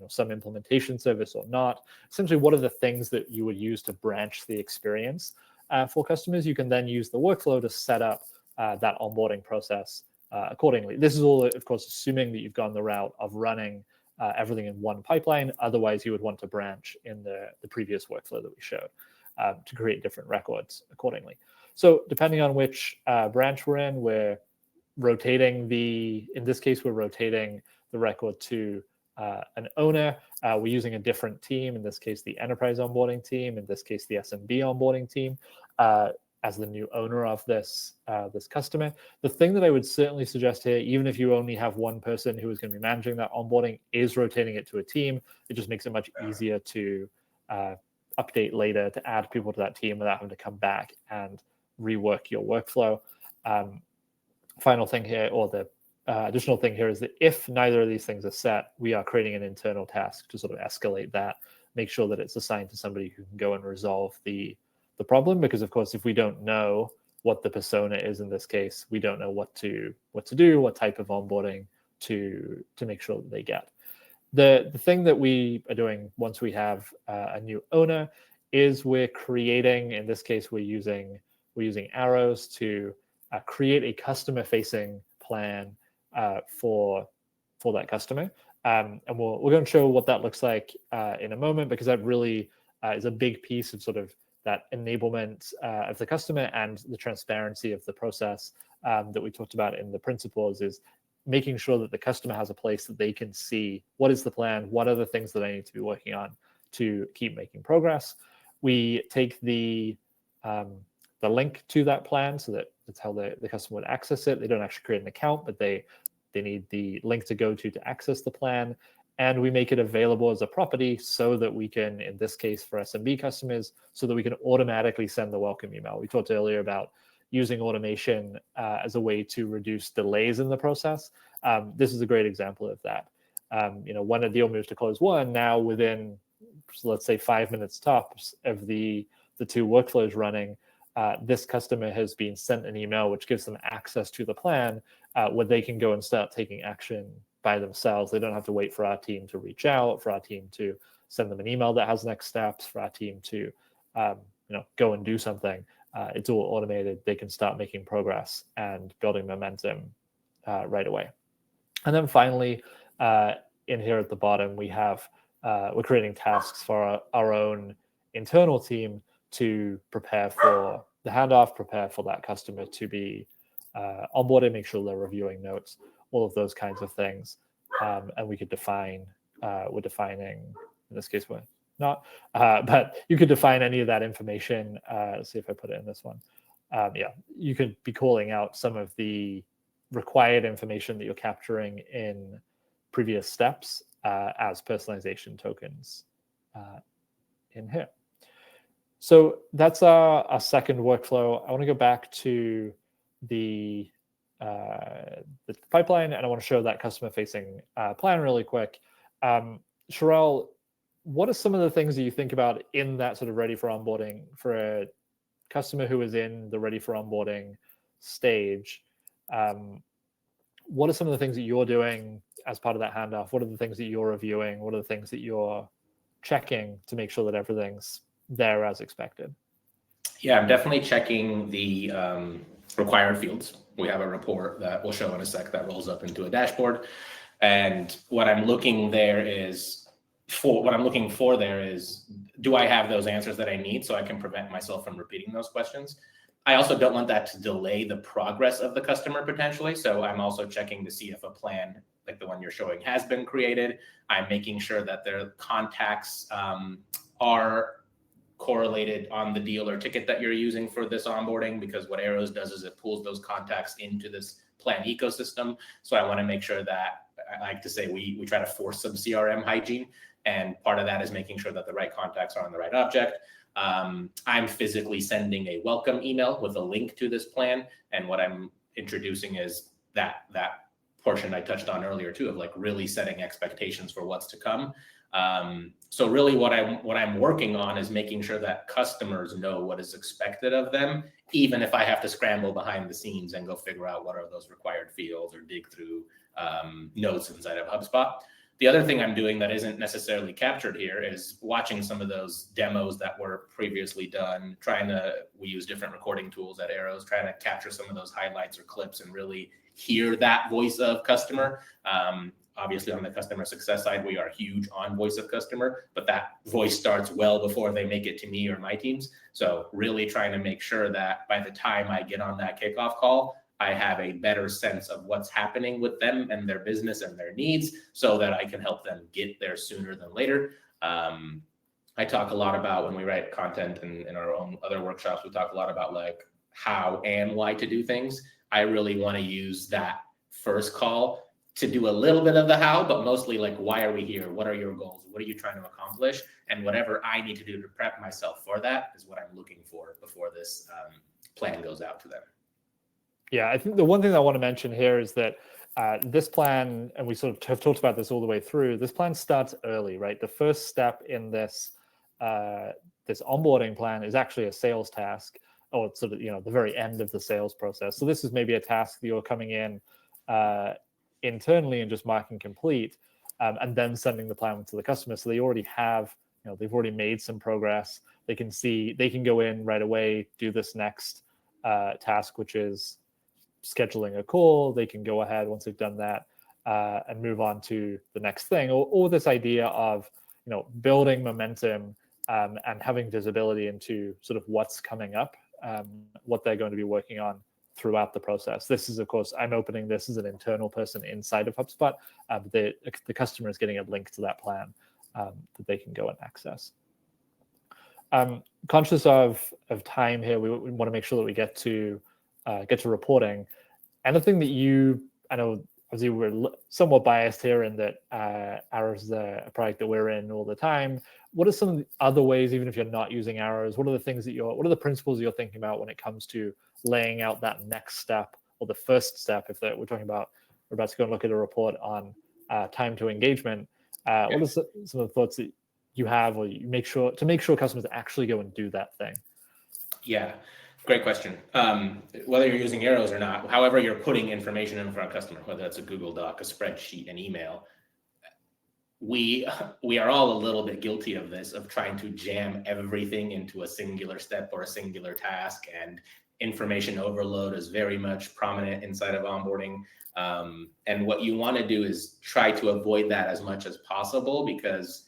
Speaker 1: some implementation service or not. Essentially, what are the things that you would use to branch the experience for customers? You can then use the workflow to set up that onboarding process accordingly. This is all, of course, assuming that you've gone the route of running everything in one pipeline. Otherwise, you would want to branch in the previous workflow that we showed to create different records accordingly. So depending on which branch we're in, we're rotating in this case, we're rotating the record to an owner. We're using a different team, in this case, the enterprise onboarding team, in this case, the SMB onboarding team, as the new owner of this customer. The thing that I would certainly suggest here, even if you only have one person who is going to be managing that onboarding, is rotating it to a team. It just makes it much easier to update later, to add people to that team without having to come back and rework your workflow. Final thing here, or the additional thing here, is that if neither of these things are set, we are creating an internal task to sort of escalate that, make sure that it's assigned to somebody who can go and resolve the problem. Because of course, if we don't know what the persona is in this case, we don't know what to do, what type of onboarding to make sure that they get. The thing that we are doing once we have a new owner is we're creating, in this case, we're using arrows to create a customer-facing plan for that customer. And we're going to show what that looks like in a moment, because that really is a big piece of sort of that enablement of the customer and the transparency of the process that we talked about in the principles, is making sure that the customer has a place that they can see what is the plan, what are the things that I need to be working on to keep making progress. We take the link to that plan, so that that's how the customer would access it. They don't actually create an account, but they need the link to go to access the plan. And we make it available as a property so that we can, in this case for SMB customers, so that we can automatically send the welcome email. We talked earlier about using automation as a way to reduce delays in the process. This is a great example of that. When a deal moves to close one, now within, let's say, 5 minutes tops of the two workflows running, this customer has been sent an email which gives them access to the plan where they can go and start taking action by themselves. They don't have to wait for our team to reach out, for our team to send them an email that has next steps, for our team to go and do something. It's all automated. They can start making progress and building momentum right away. And then finally, in here at the bottom, we have we're creating tasks for our own internal team to prepare for the handoff, prepare for that customer to be onboarded, make sure they're reviewing notes, all of those kinds of things. And we could define, we're defining, in this case, we're not, but you could define any of that information. Let's see if I put it in this one. You could be calling out some of the required information that you're capturing in previous steps as personalization tokens in here. So that's our second workflow. I want to go back to the pipeline, and I want to show that customer-facing plan really quick. Sherelle, what are some of the things that you think about in that sort of ready for onboarding for a customer who is in the ready for onboarding stage? What are some of the things that you're doing as part of that handoff? What are the things that you're reviewing? What are the things that you're checking to make sure that everything's there as expected?
Speaker 2: Yeah, I'm definitely checking the required fields. We have a report that we'll show in a sec that rolls up into a dashboard. And what I'm looking there is for what I'm looking for there is, do I have those answers that I need so I can prevent myself from repeating those questions? I also don't want that to delay the progress of the customer potentially. So I'm also checking to see if a plan like the one you're showing has been created. I'm making sure that their contacts are correlated on the deal or ticket that you're using for this onboarding, because what Arrows does is it pulls those contacts into this plan ecosystem. So I want to make sure that, I like to say, we try to force some CRM hygiene. And part of that is making sure that the right contacts are on the right object. I'm physically sending a welcome email with a link to this plan. And what I'm introducing is that portion I touched on earlier too, of like really setting expectations for what's to come. So really what I'm working on is making sure that customers know what is expected of them, even if I have to scramble behind the scenes and go figure out what are those required fields or dig through notes inside of HubSpot. The other thing I'm doing that isn't necessarily captured here is watching some of those demos that were previously done, we use different recording tools at Arrows, trying to capture some of those highlights or clips and really hear that voice of customer. Obviously on the customer success side, we are huge on voice of customer, but that voice starts well before they make it to me or my teams. So really trying to make sure that by the time I get on that kickoff call, I have a better sense of what's happening with them and their business and their needs so that I can help them get there sooner than later. I talk a lot about, when we write content and in our own other workshops, we talk a lot about like how and why to do things. I really want to use that first call to do a little bit of the how, but mostly like, why are we here? What are your goals? What are you trying to accomplish? And whatever I need to do to prep myself for that is what I'm looking for before this plan goes out to them.
Speaker 1: Yeah, I think the one thing I want to mention here is that this plan, and we sort of have talked about this all the way through, this plan starts early, right? The first step in this this onboarding plan is actually a sales task, or sort of, the very end of the sales process. So this is maybe a task that you're coming in internally and just marking complete, and then sending the plan to the customer. So they already have, they've already made some progress. They can go in right away, do this next task, which is scheduling a call. They can go ahead once they've done that and move on to the next thing, or this idea of building momentum and having visibility into sort of what's coming up, what they're going to be working on throughout the process. This is, of course, I'm opening this as an internal person inside of HubSpot. The customer is getting a link to that plan that they can go and access. Conscious of time here, we want to make sure that we get to reporting. Anything that I know, obviously we're somewhat biased here in that Arrows is a product that we're in all the time. What are some of the other ways, even if you're not using Arrows, what are the principles you're thinking about when it comes to laying out that next step, or the first step, if we're about to go and look at a report on time to engagement? What are some of the thoughts that you have, or you make sure customers actually go and do that thing?
Speaker 2: Yeah, great question. Whether you're using Arrows or not, however you're putting information in front of customer, whether that's a Google Doc, a spreadsheet, an email, we are all a little bit guilty of this, of trying to jam everything into a singular step or a singular task, and information overload is very much prominent inside of onboarding. And what you want to do is try to avoid that as much as possible, because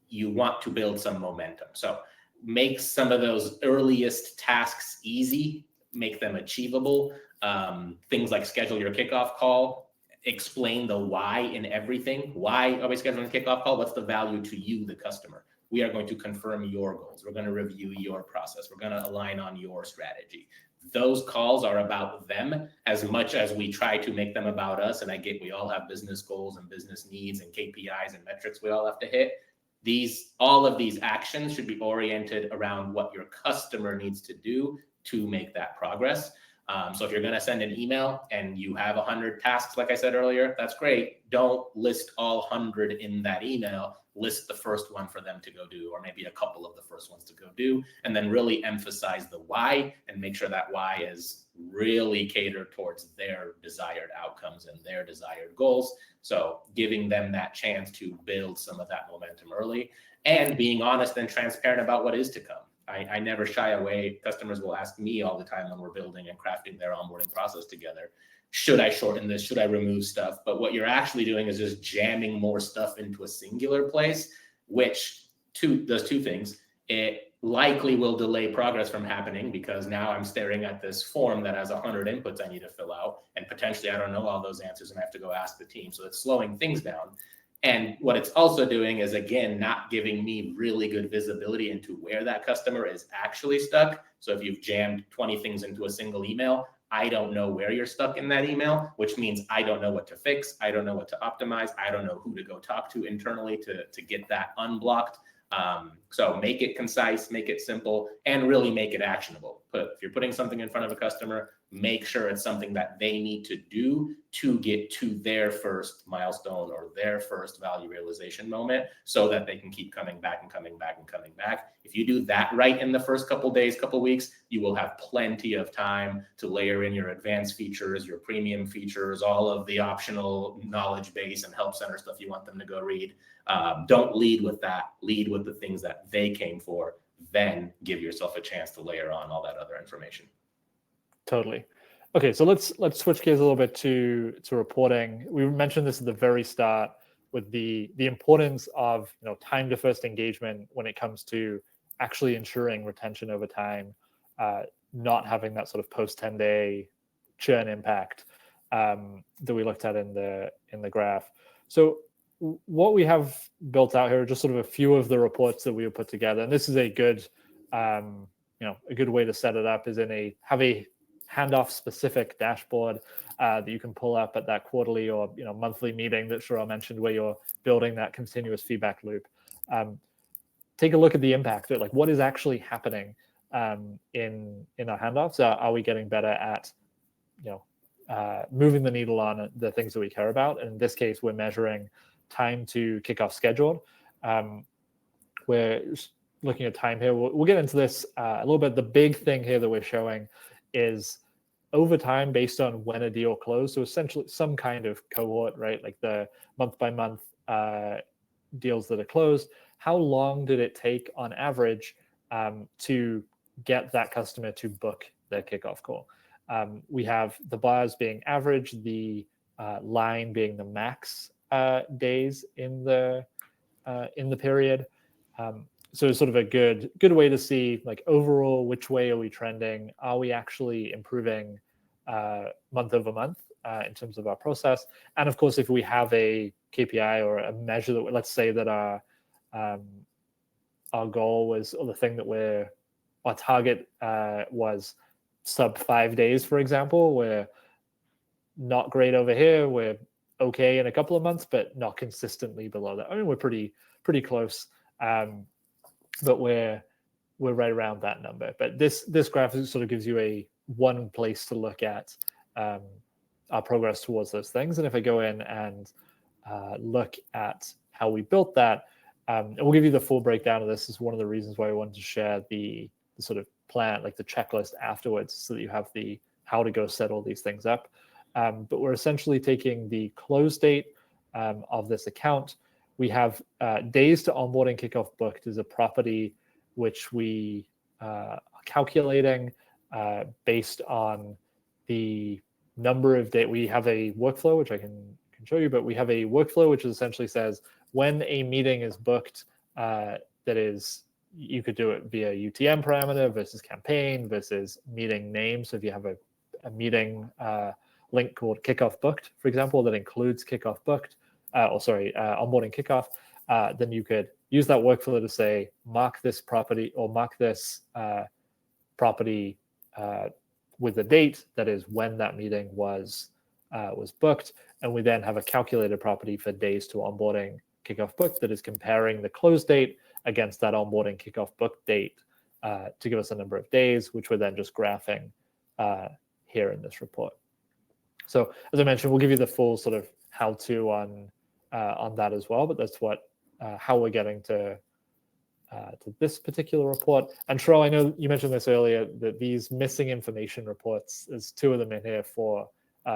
Speaker 2: you want to build some momentum. So make some of those earliest tasks easy, make them achievable. Things like schedule your kickoff call, explain the why in everything. Why are we scheduling a kickoff call? What's the value to you, the customer? We are going to confirm your goals. We're going to review your process. We're going to align on your strategy. Those calls are about them as much as we try to make them about us. And we all have business goals and business needs and KPIs and metrics we all have to hit. All of these actions should be oriented around what your customer needs to do to make that progress. So if you're going to send an email and you have 100 tasks, like I said earlier, that's great. Don't list all 100 in that email. List the first one for them to go do, or maybe a couple of the first ones to go do, and then really emphasize the why and make sure that why is really catered towards their desired outcomes and their desired goals. So giving them that chance to build some of that momentum early, and being honest and transparent about what is to come. I never shy away. Customers will ask me all the time when we're building and crafting their onboarding process together, should I shorten this? Should I remove stuff? But what you're actually doing is just jamming more stuff into a singular place. which does two things. It likely will delay progress from happening because now I'm staring at this form that has 100 inputs I need to fill out, and potentially I don't know all those answers and I have to go ask the team. So it's slowing things down. And what it's also doing is, again, not giving me really good visibility into where that customer is actually stuck. So if you've jammed 20 things into a single email, I don't know where you're stuck in that email, which means I don't know what to fix. I don't know what to optimize. I don't know who to go talk to internally to get that unblocked. So make it concise, make it simple, and really make it actionable. If you're putting something in front of a customer, make sure it's something that they need to do to get to their first milestone or their first value realization moment, so that they can keep coming back and coming back and coming back. If you do that right in the first couple days, couple weeks, you will have plenty of time to layer in your advanced features, your premium features, all of the optional knowledge base and help center stuff you want them to go read. Don't lead with that. Lead with the things that they came for. Then give yourself a chance to layer on all that other information.
Speaker 1: Totally. Okay, so let's switch gears a little bit to reporting. We mentioned this at the very start with the importance of time to first engagement when it comes to actually ensuring retention over time, not having that sort of post 10-day churn impact that we looked at in the graph. So what we have built out here are just sort of a few of the reports that we have put together, and this is a good a good way to set it up is have a handoff specific dashboard that you can pull up at that quarterly or monthly meeting that Sheryl mentioned, where you're building that continuous feedback loop. Take a look at the impact, like what is actually happening in our handoffs. Are we getting better at moving the needle on the things that we care about? And in this case, we're measuring time to kickoff scheduled. We're looking at time here. We'll get into this a little bit. The big thing here that we're showing is over time based on when a deal closed. So essentially some kind of cohort, right? Like the month by month deals that are closed. How long did it take on average to get that customer to book their kickoff call? We have the bars being average, the line being the max days in the period. So it's sort of a good way to see, like, overall, which way are we trending? Are we actually improving month over month in terms of our process? And of course, if we have a KPI or a measure that, let's say that our goal was, or the thing that our target was sub 5 days, for example, we're not great over here. We're okay in a couple of months, but not consistently below that. I mean, we're pretty close. But we're right around that number. But this graph sort of gives you one place to look at our progress towards those things. And if I go in and look at how we built that, and we'll give you the full breakdown of this. This is one of the reasons why I wanted to share the sort of plan, like the checklist afterwards, so that you have how to go set all these things up. But we're essentially taking the close date of this account. We have days to onboarding kickoff booked is a property which we are calculating based on the number of days. We have a workflow, which I can show you, but we have a workflow which essentially says when a meeting is booked, that is, you could do it via UTM parameter versus campaign versus meeting name. So if you have a meeting link called kickoff booked, for example, that includes kickoff booked, onboarding kickoff, then you could use that workflow to say, mark this property or mark this property with the date that is when that meeting was booked. And we then have a calculated property for days to onboarding kickoff booked that is comparing the close date against that onboarding kickoff book date to give us a number of days, which we're then just graphing here in this report. So as I mentioned, we'll give you the full sort of how-to on that as well, but that's how we're getting to this particular report. And Sheryl, I know you mentioned this earlier, that these missing information reports, there's two of them in here for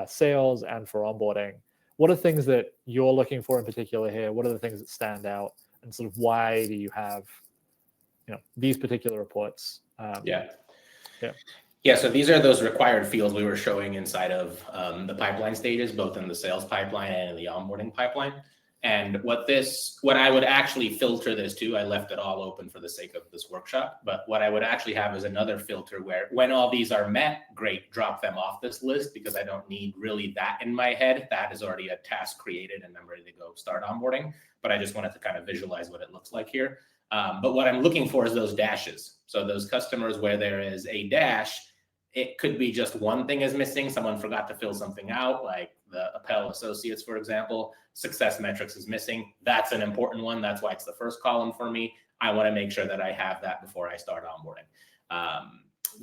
Speaker 1: sales and for onboarding. What are things that you're looking for in particular here? What are the things that stand out, and sort of why do you have these particular reports?
Speaker 2: Yeah, so these are those required fields we were showing inside of the pipeline stages, both in the sales pipeline and in the onboarding pipeline. And what I would actually filter this to, I left it all open for the sake of this workshop, but what I would actually have is another filter where when all these are met, great, drop them off this list, because I don't need really that in my head. That is already a task created and I'm ready to go start onboarding, but I just wanted to kind of visualize what it looks like here. But what I'm looking for is those dashes. So those customers where there is a dash, it could be just one thing is missing. Someone forgot to fill something out, like the Appel Associates, for example. Success metrics is missing. That's an important one. That's why it's the first column for me. I want to make sure that I have that before I start onboarding.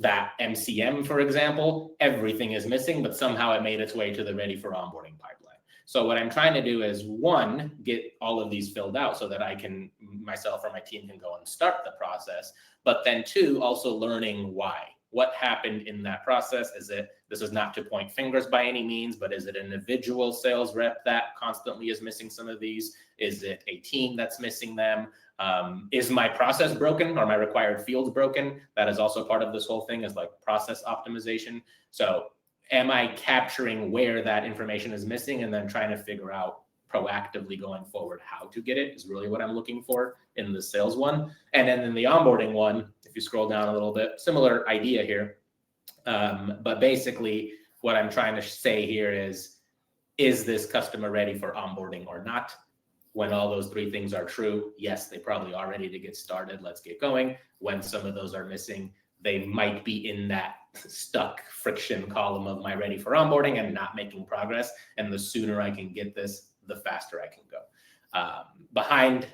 Speaker 2: That MCM, for example, everything is missing, but somehow it made its way to the ready for onboarding pipeline. So what I'm trying to do is, one, get all of these filled out so that I can, myself or my team can go and start the process. But then two, also learning why. What happened in that process? This is not to point fingers by any means, but is it an individual sales rep that constantly is missing some of these? Is it a team that's missing them? Is my process broken? Are my required fields broken? That is also part of this whole thing, is like process optimization. So am I capturing where that information is missing and then trying to figure out proactively going forward how to get it, is really what I'm looking for in the sales one. And then in the onboarding one, if you scroll down a little bit, similar idea here. But basically what I'm trying to say here is this customer ready for onboarding or not? When all those three things are true, yes, they probably are ready to get started. Let's get going. When some of those are missing, they might be in that stuck friction column of my ready for onboarding and not making progress. And the sooner I can get this, the faster I can go. Behind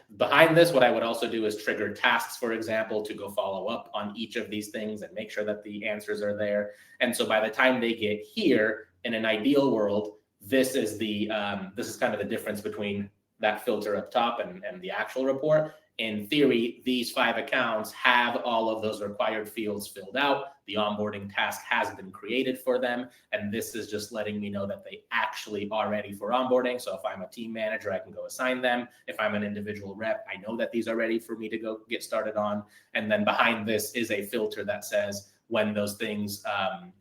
Speaker 2: this, what I would also do is trigger tasks, for example, to go follow up on each of these things and make sure that the answers are there. And so by the time they get here, in an ideal world, this is kind of the difference between that filter up top and the actual report. In theory, these 5 accounts have all of those required fields filled out. The onboarding task has been created for them. And this is just letting me know that they actually are ready for onboarding. So if I'm a team manager, I can go assign them. If I'm an individual rep, I know that these are ready for me to go get started on. And then behind this is a filter that says, when those things,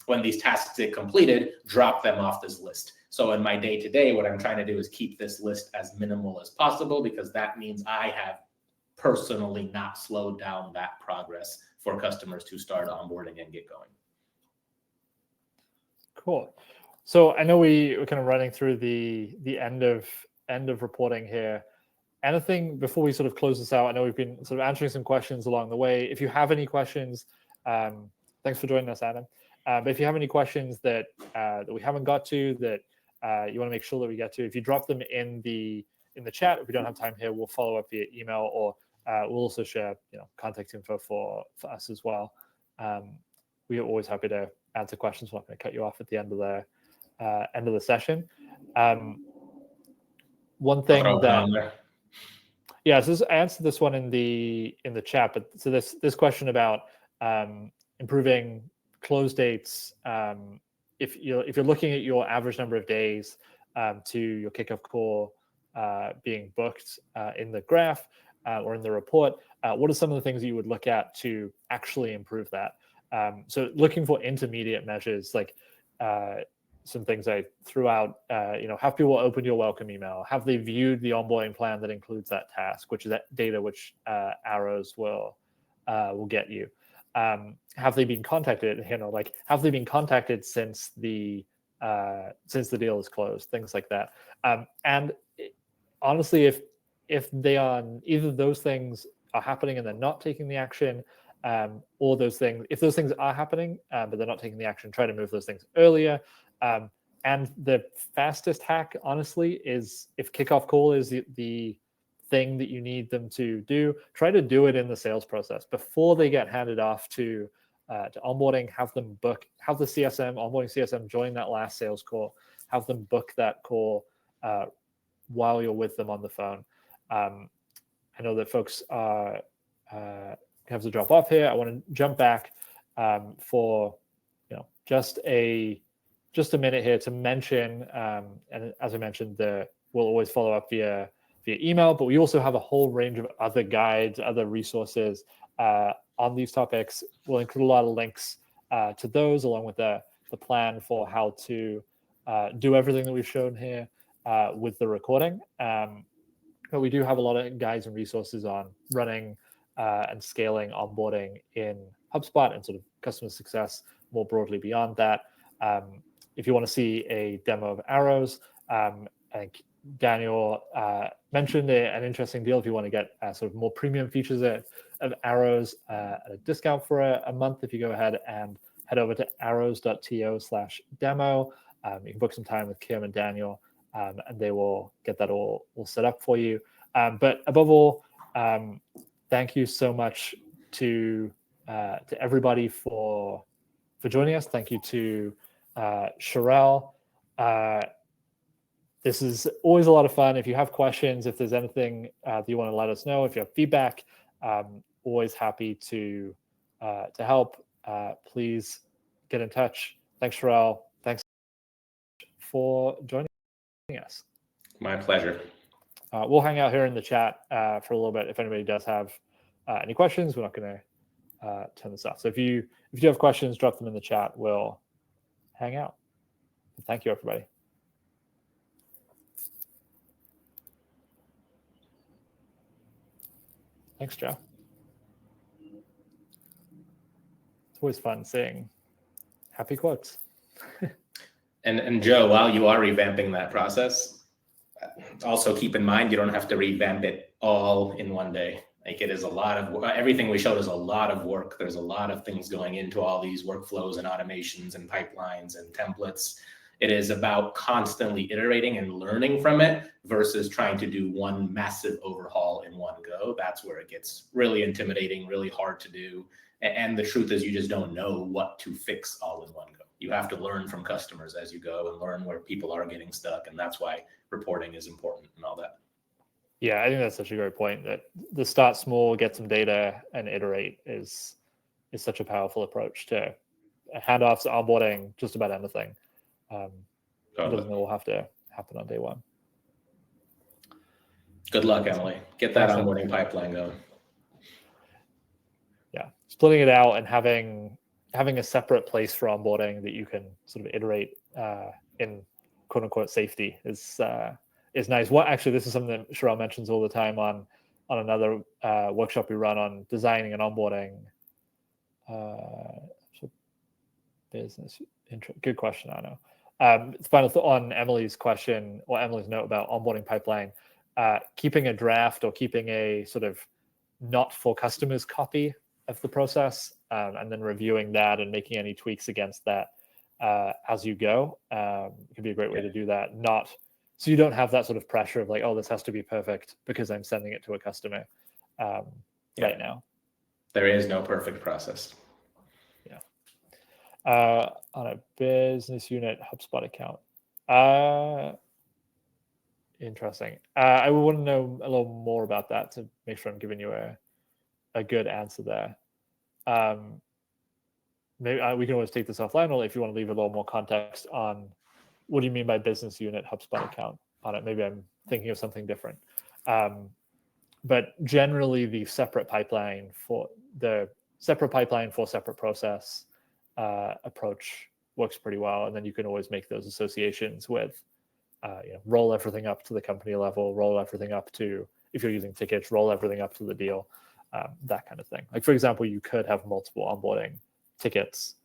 Speaker 2: when these tasks get completed, drop them off this list. So in my day-to-day, what I'm trying to do is keep this list as minimal as possible, because that means I have personally not slowed down that progress for customers to start onboarding and get going.
Speaker 1: Cool. So I know we're kind of running through the end of reporting here. Anything before we sort of close this out? I know we've been sort of answering some questions along the way. If you have any questions, thanks for joining us, Adam. But if you have any questions that we haven't got to, that you want to make sure that we get to, if you drop them in the chat, if we don't have time here, we'll follow up via email, or we'll also share contact info for us as well. We are always happy to answer questions. We're not going to cut you off at the end of the session. One thing that so I answered this one in the chat, but so this question about improving close dates. If you're looking at your average number of days to your kickoff call being booked in the graph or in the report, what are some of the things you would look at to actually improve that? So looking for intermediate measures, like some things I threw out, have people open your welcome email? Have they viewed the onboarding plan that includes that task, which is that data which arrows will get you? Have they been contacted? Have they been contacted since the deal is closed? Things like that. And honestly, if they are, either those things are happening and they're not taking the action, or if those things are happening but they're not taking the action, try to move those things earlier. And the fastest hack, honestly, is if kickoff call is the thing that you need them to do, try to do it in the sales process before they get handed off to onboarding. Have the onboarding CSM join that last sales call. Have them book that call while you're with them on the phone. I know that folks have to drop off here. I want to jump back for just a minute here to mention, and as I mentioned, we'll always follow up via email, but we also have a whole range of other guides, other resources on these topics. We'll include a lot of links to those, along with the plan for how to do everything that we've shown here with the recording. But we do have a lot of guides and resources on running and scaling onboarding in HubSpot and sort of customer success more broadly beyond that. If you want to see a demo of Arrows, I think Daniel mentioned an interesting deal if you want to get sort of more premium features of Arrows at a discount for a month. If you go ahead and head over to arrows.to/demo, you can book some time with Kim and Daniel, and they will get that all set up for you. But above all, thank you so much to everybody for joining us. Thank you to Sherelle. This is always a lot of fun. If you have questions, if there's anything that you want to let us know, if you have feedback, always happy to help. Please get in touch. Thanks, Sherelle. Thanks for joining us.
Speaker 2: My pleasure.
Speaker 1: We'll hang out here in the chat for a little bit. If anybody does have any questions, we're not going to turn this off. So if you have questions, drop them in the chat. We'll hang out. Thank you, everybody. Thanks, Joe. It's always fun seeing happy quotes.
Speaker 2: And Joe, while you are revamping that process, also keep in mind you don't have to revamp it all in one day. Like, it is a lot of everything we showed is a lot of work. There's a lot of things going into all these workflows and automations and pipelines and templates. It is about constantly iterating and learning from it versus trying to do one massive overhaul in one go. That's where it gets really intimidating, really hard to do. And the truth is, you just don't know what to fix all in one go. You have to learn from customers as you go and learn where people are getting stuck. And that's why reporting is important and all that.
Speaker 1: Yeah, I think that's such a great point, that the start small, get some data, and iterate is such a powerful approach to handoffs, onboarding, just about anything. It doesn't all have to happen on day one.
Speaker 2: Good luck, Emily. Get that onboarding pipeline going.
Speaker 1: Yeah, splitting it out and having a separate place for onboarding that you can sort of iterate in quote unquote safety is nice. Actually, this is something that Sherelle mentions all the time on another workshop we run on designing and onboarding business intro. Good question, I know. Final thought on Emily's question or Emily's note about onboarding pipeline, keeping a draft or keeping a sort of not for customers copy of the process, and then reviewing that and making any tweaks against that as you go could be a great way to do that. So you don't have that sort of pressure of like, oh, this has to be perfect because I'm sending it to a customer right now. There
Speaker 2: is no perfect process.
Speaker 1: On a business unit HubSpot account. Interesting. I would want to know a little more about that to make sure I'm giving you a good answer there. Maybe we can always take this offline, or if you want to leave a little more context on what do you mean by business unit HubSpot account on it. Maybe I'm thinking of something different. But generally, the separate pipeline for separate process approach works pretty well, and then you can always make those associations with roll everything up to the company level, roll everything up to, if you're using tickets, roll everything up to the deal, that kind of thing. Like, for example, you could have multiple onboarding tickets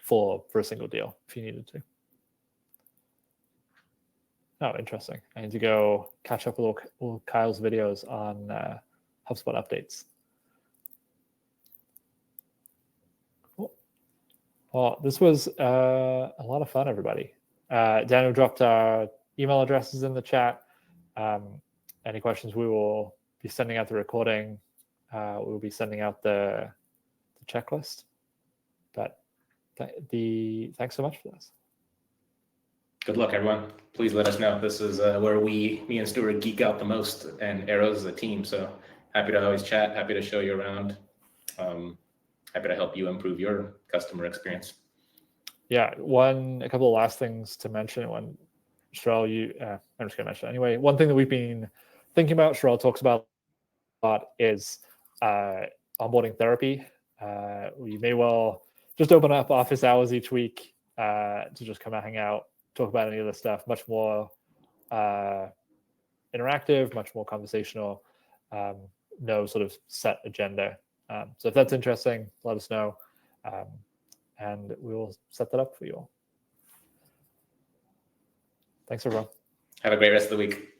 Speaker 1: for a single deal if you needed to. Oh, interesting. I need to go catch up with all Kyle's videos on HubSpot updates. Well, this was a lot of fun, everybody. Daniel dropped our email addresses in the chat. Any questions, we will be sending out the recording. We will be sending out the checklist. But thanks so much for this.
Speaker 2: Good luck, everyone. Please let us know. This is where me and Stuart geek out the most, and Arrows is a team. So happy to always chat, happy to show you around. Happy to help you improve your customer experience. Yeah, a couple of last things to mention. One, Sherelle, I'm just going to mention it anyway. One thing that we've been thinking about, Sherelle talks about a lot, is onboarding therapy. We may well just open up office hours each week to just come out, hang out, talk about any of this stuff, much more
Speaker 1: interactive, much more conversational, no sort of set agenda. So if that's interesting, let us know, and we will set that up for you all. Thanks, everyone.
Speaker 2: Have a great rest of the week.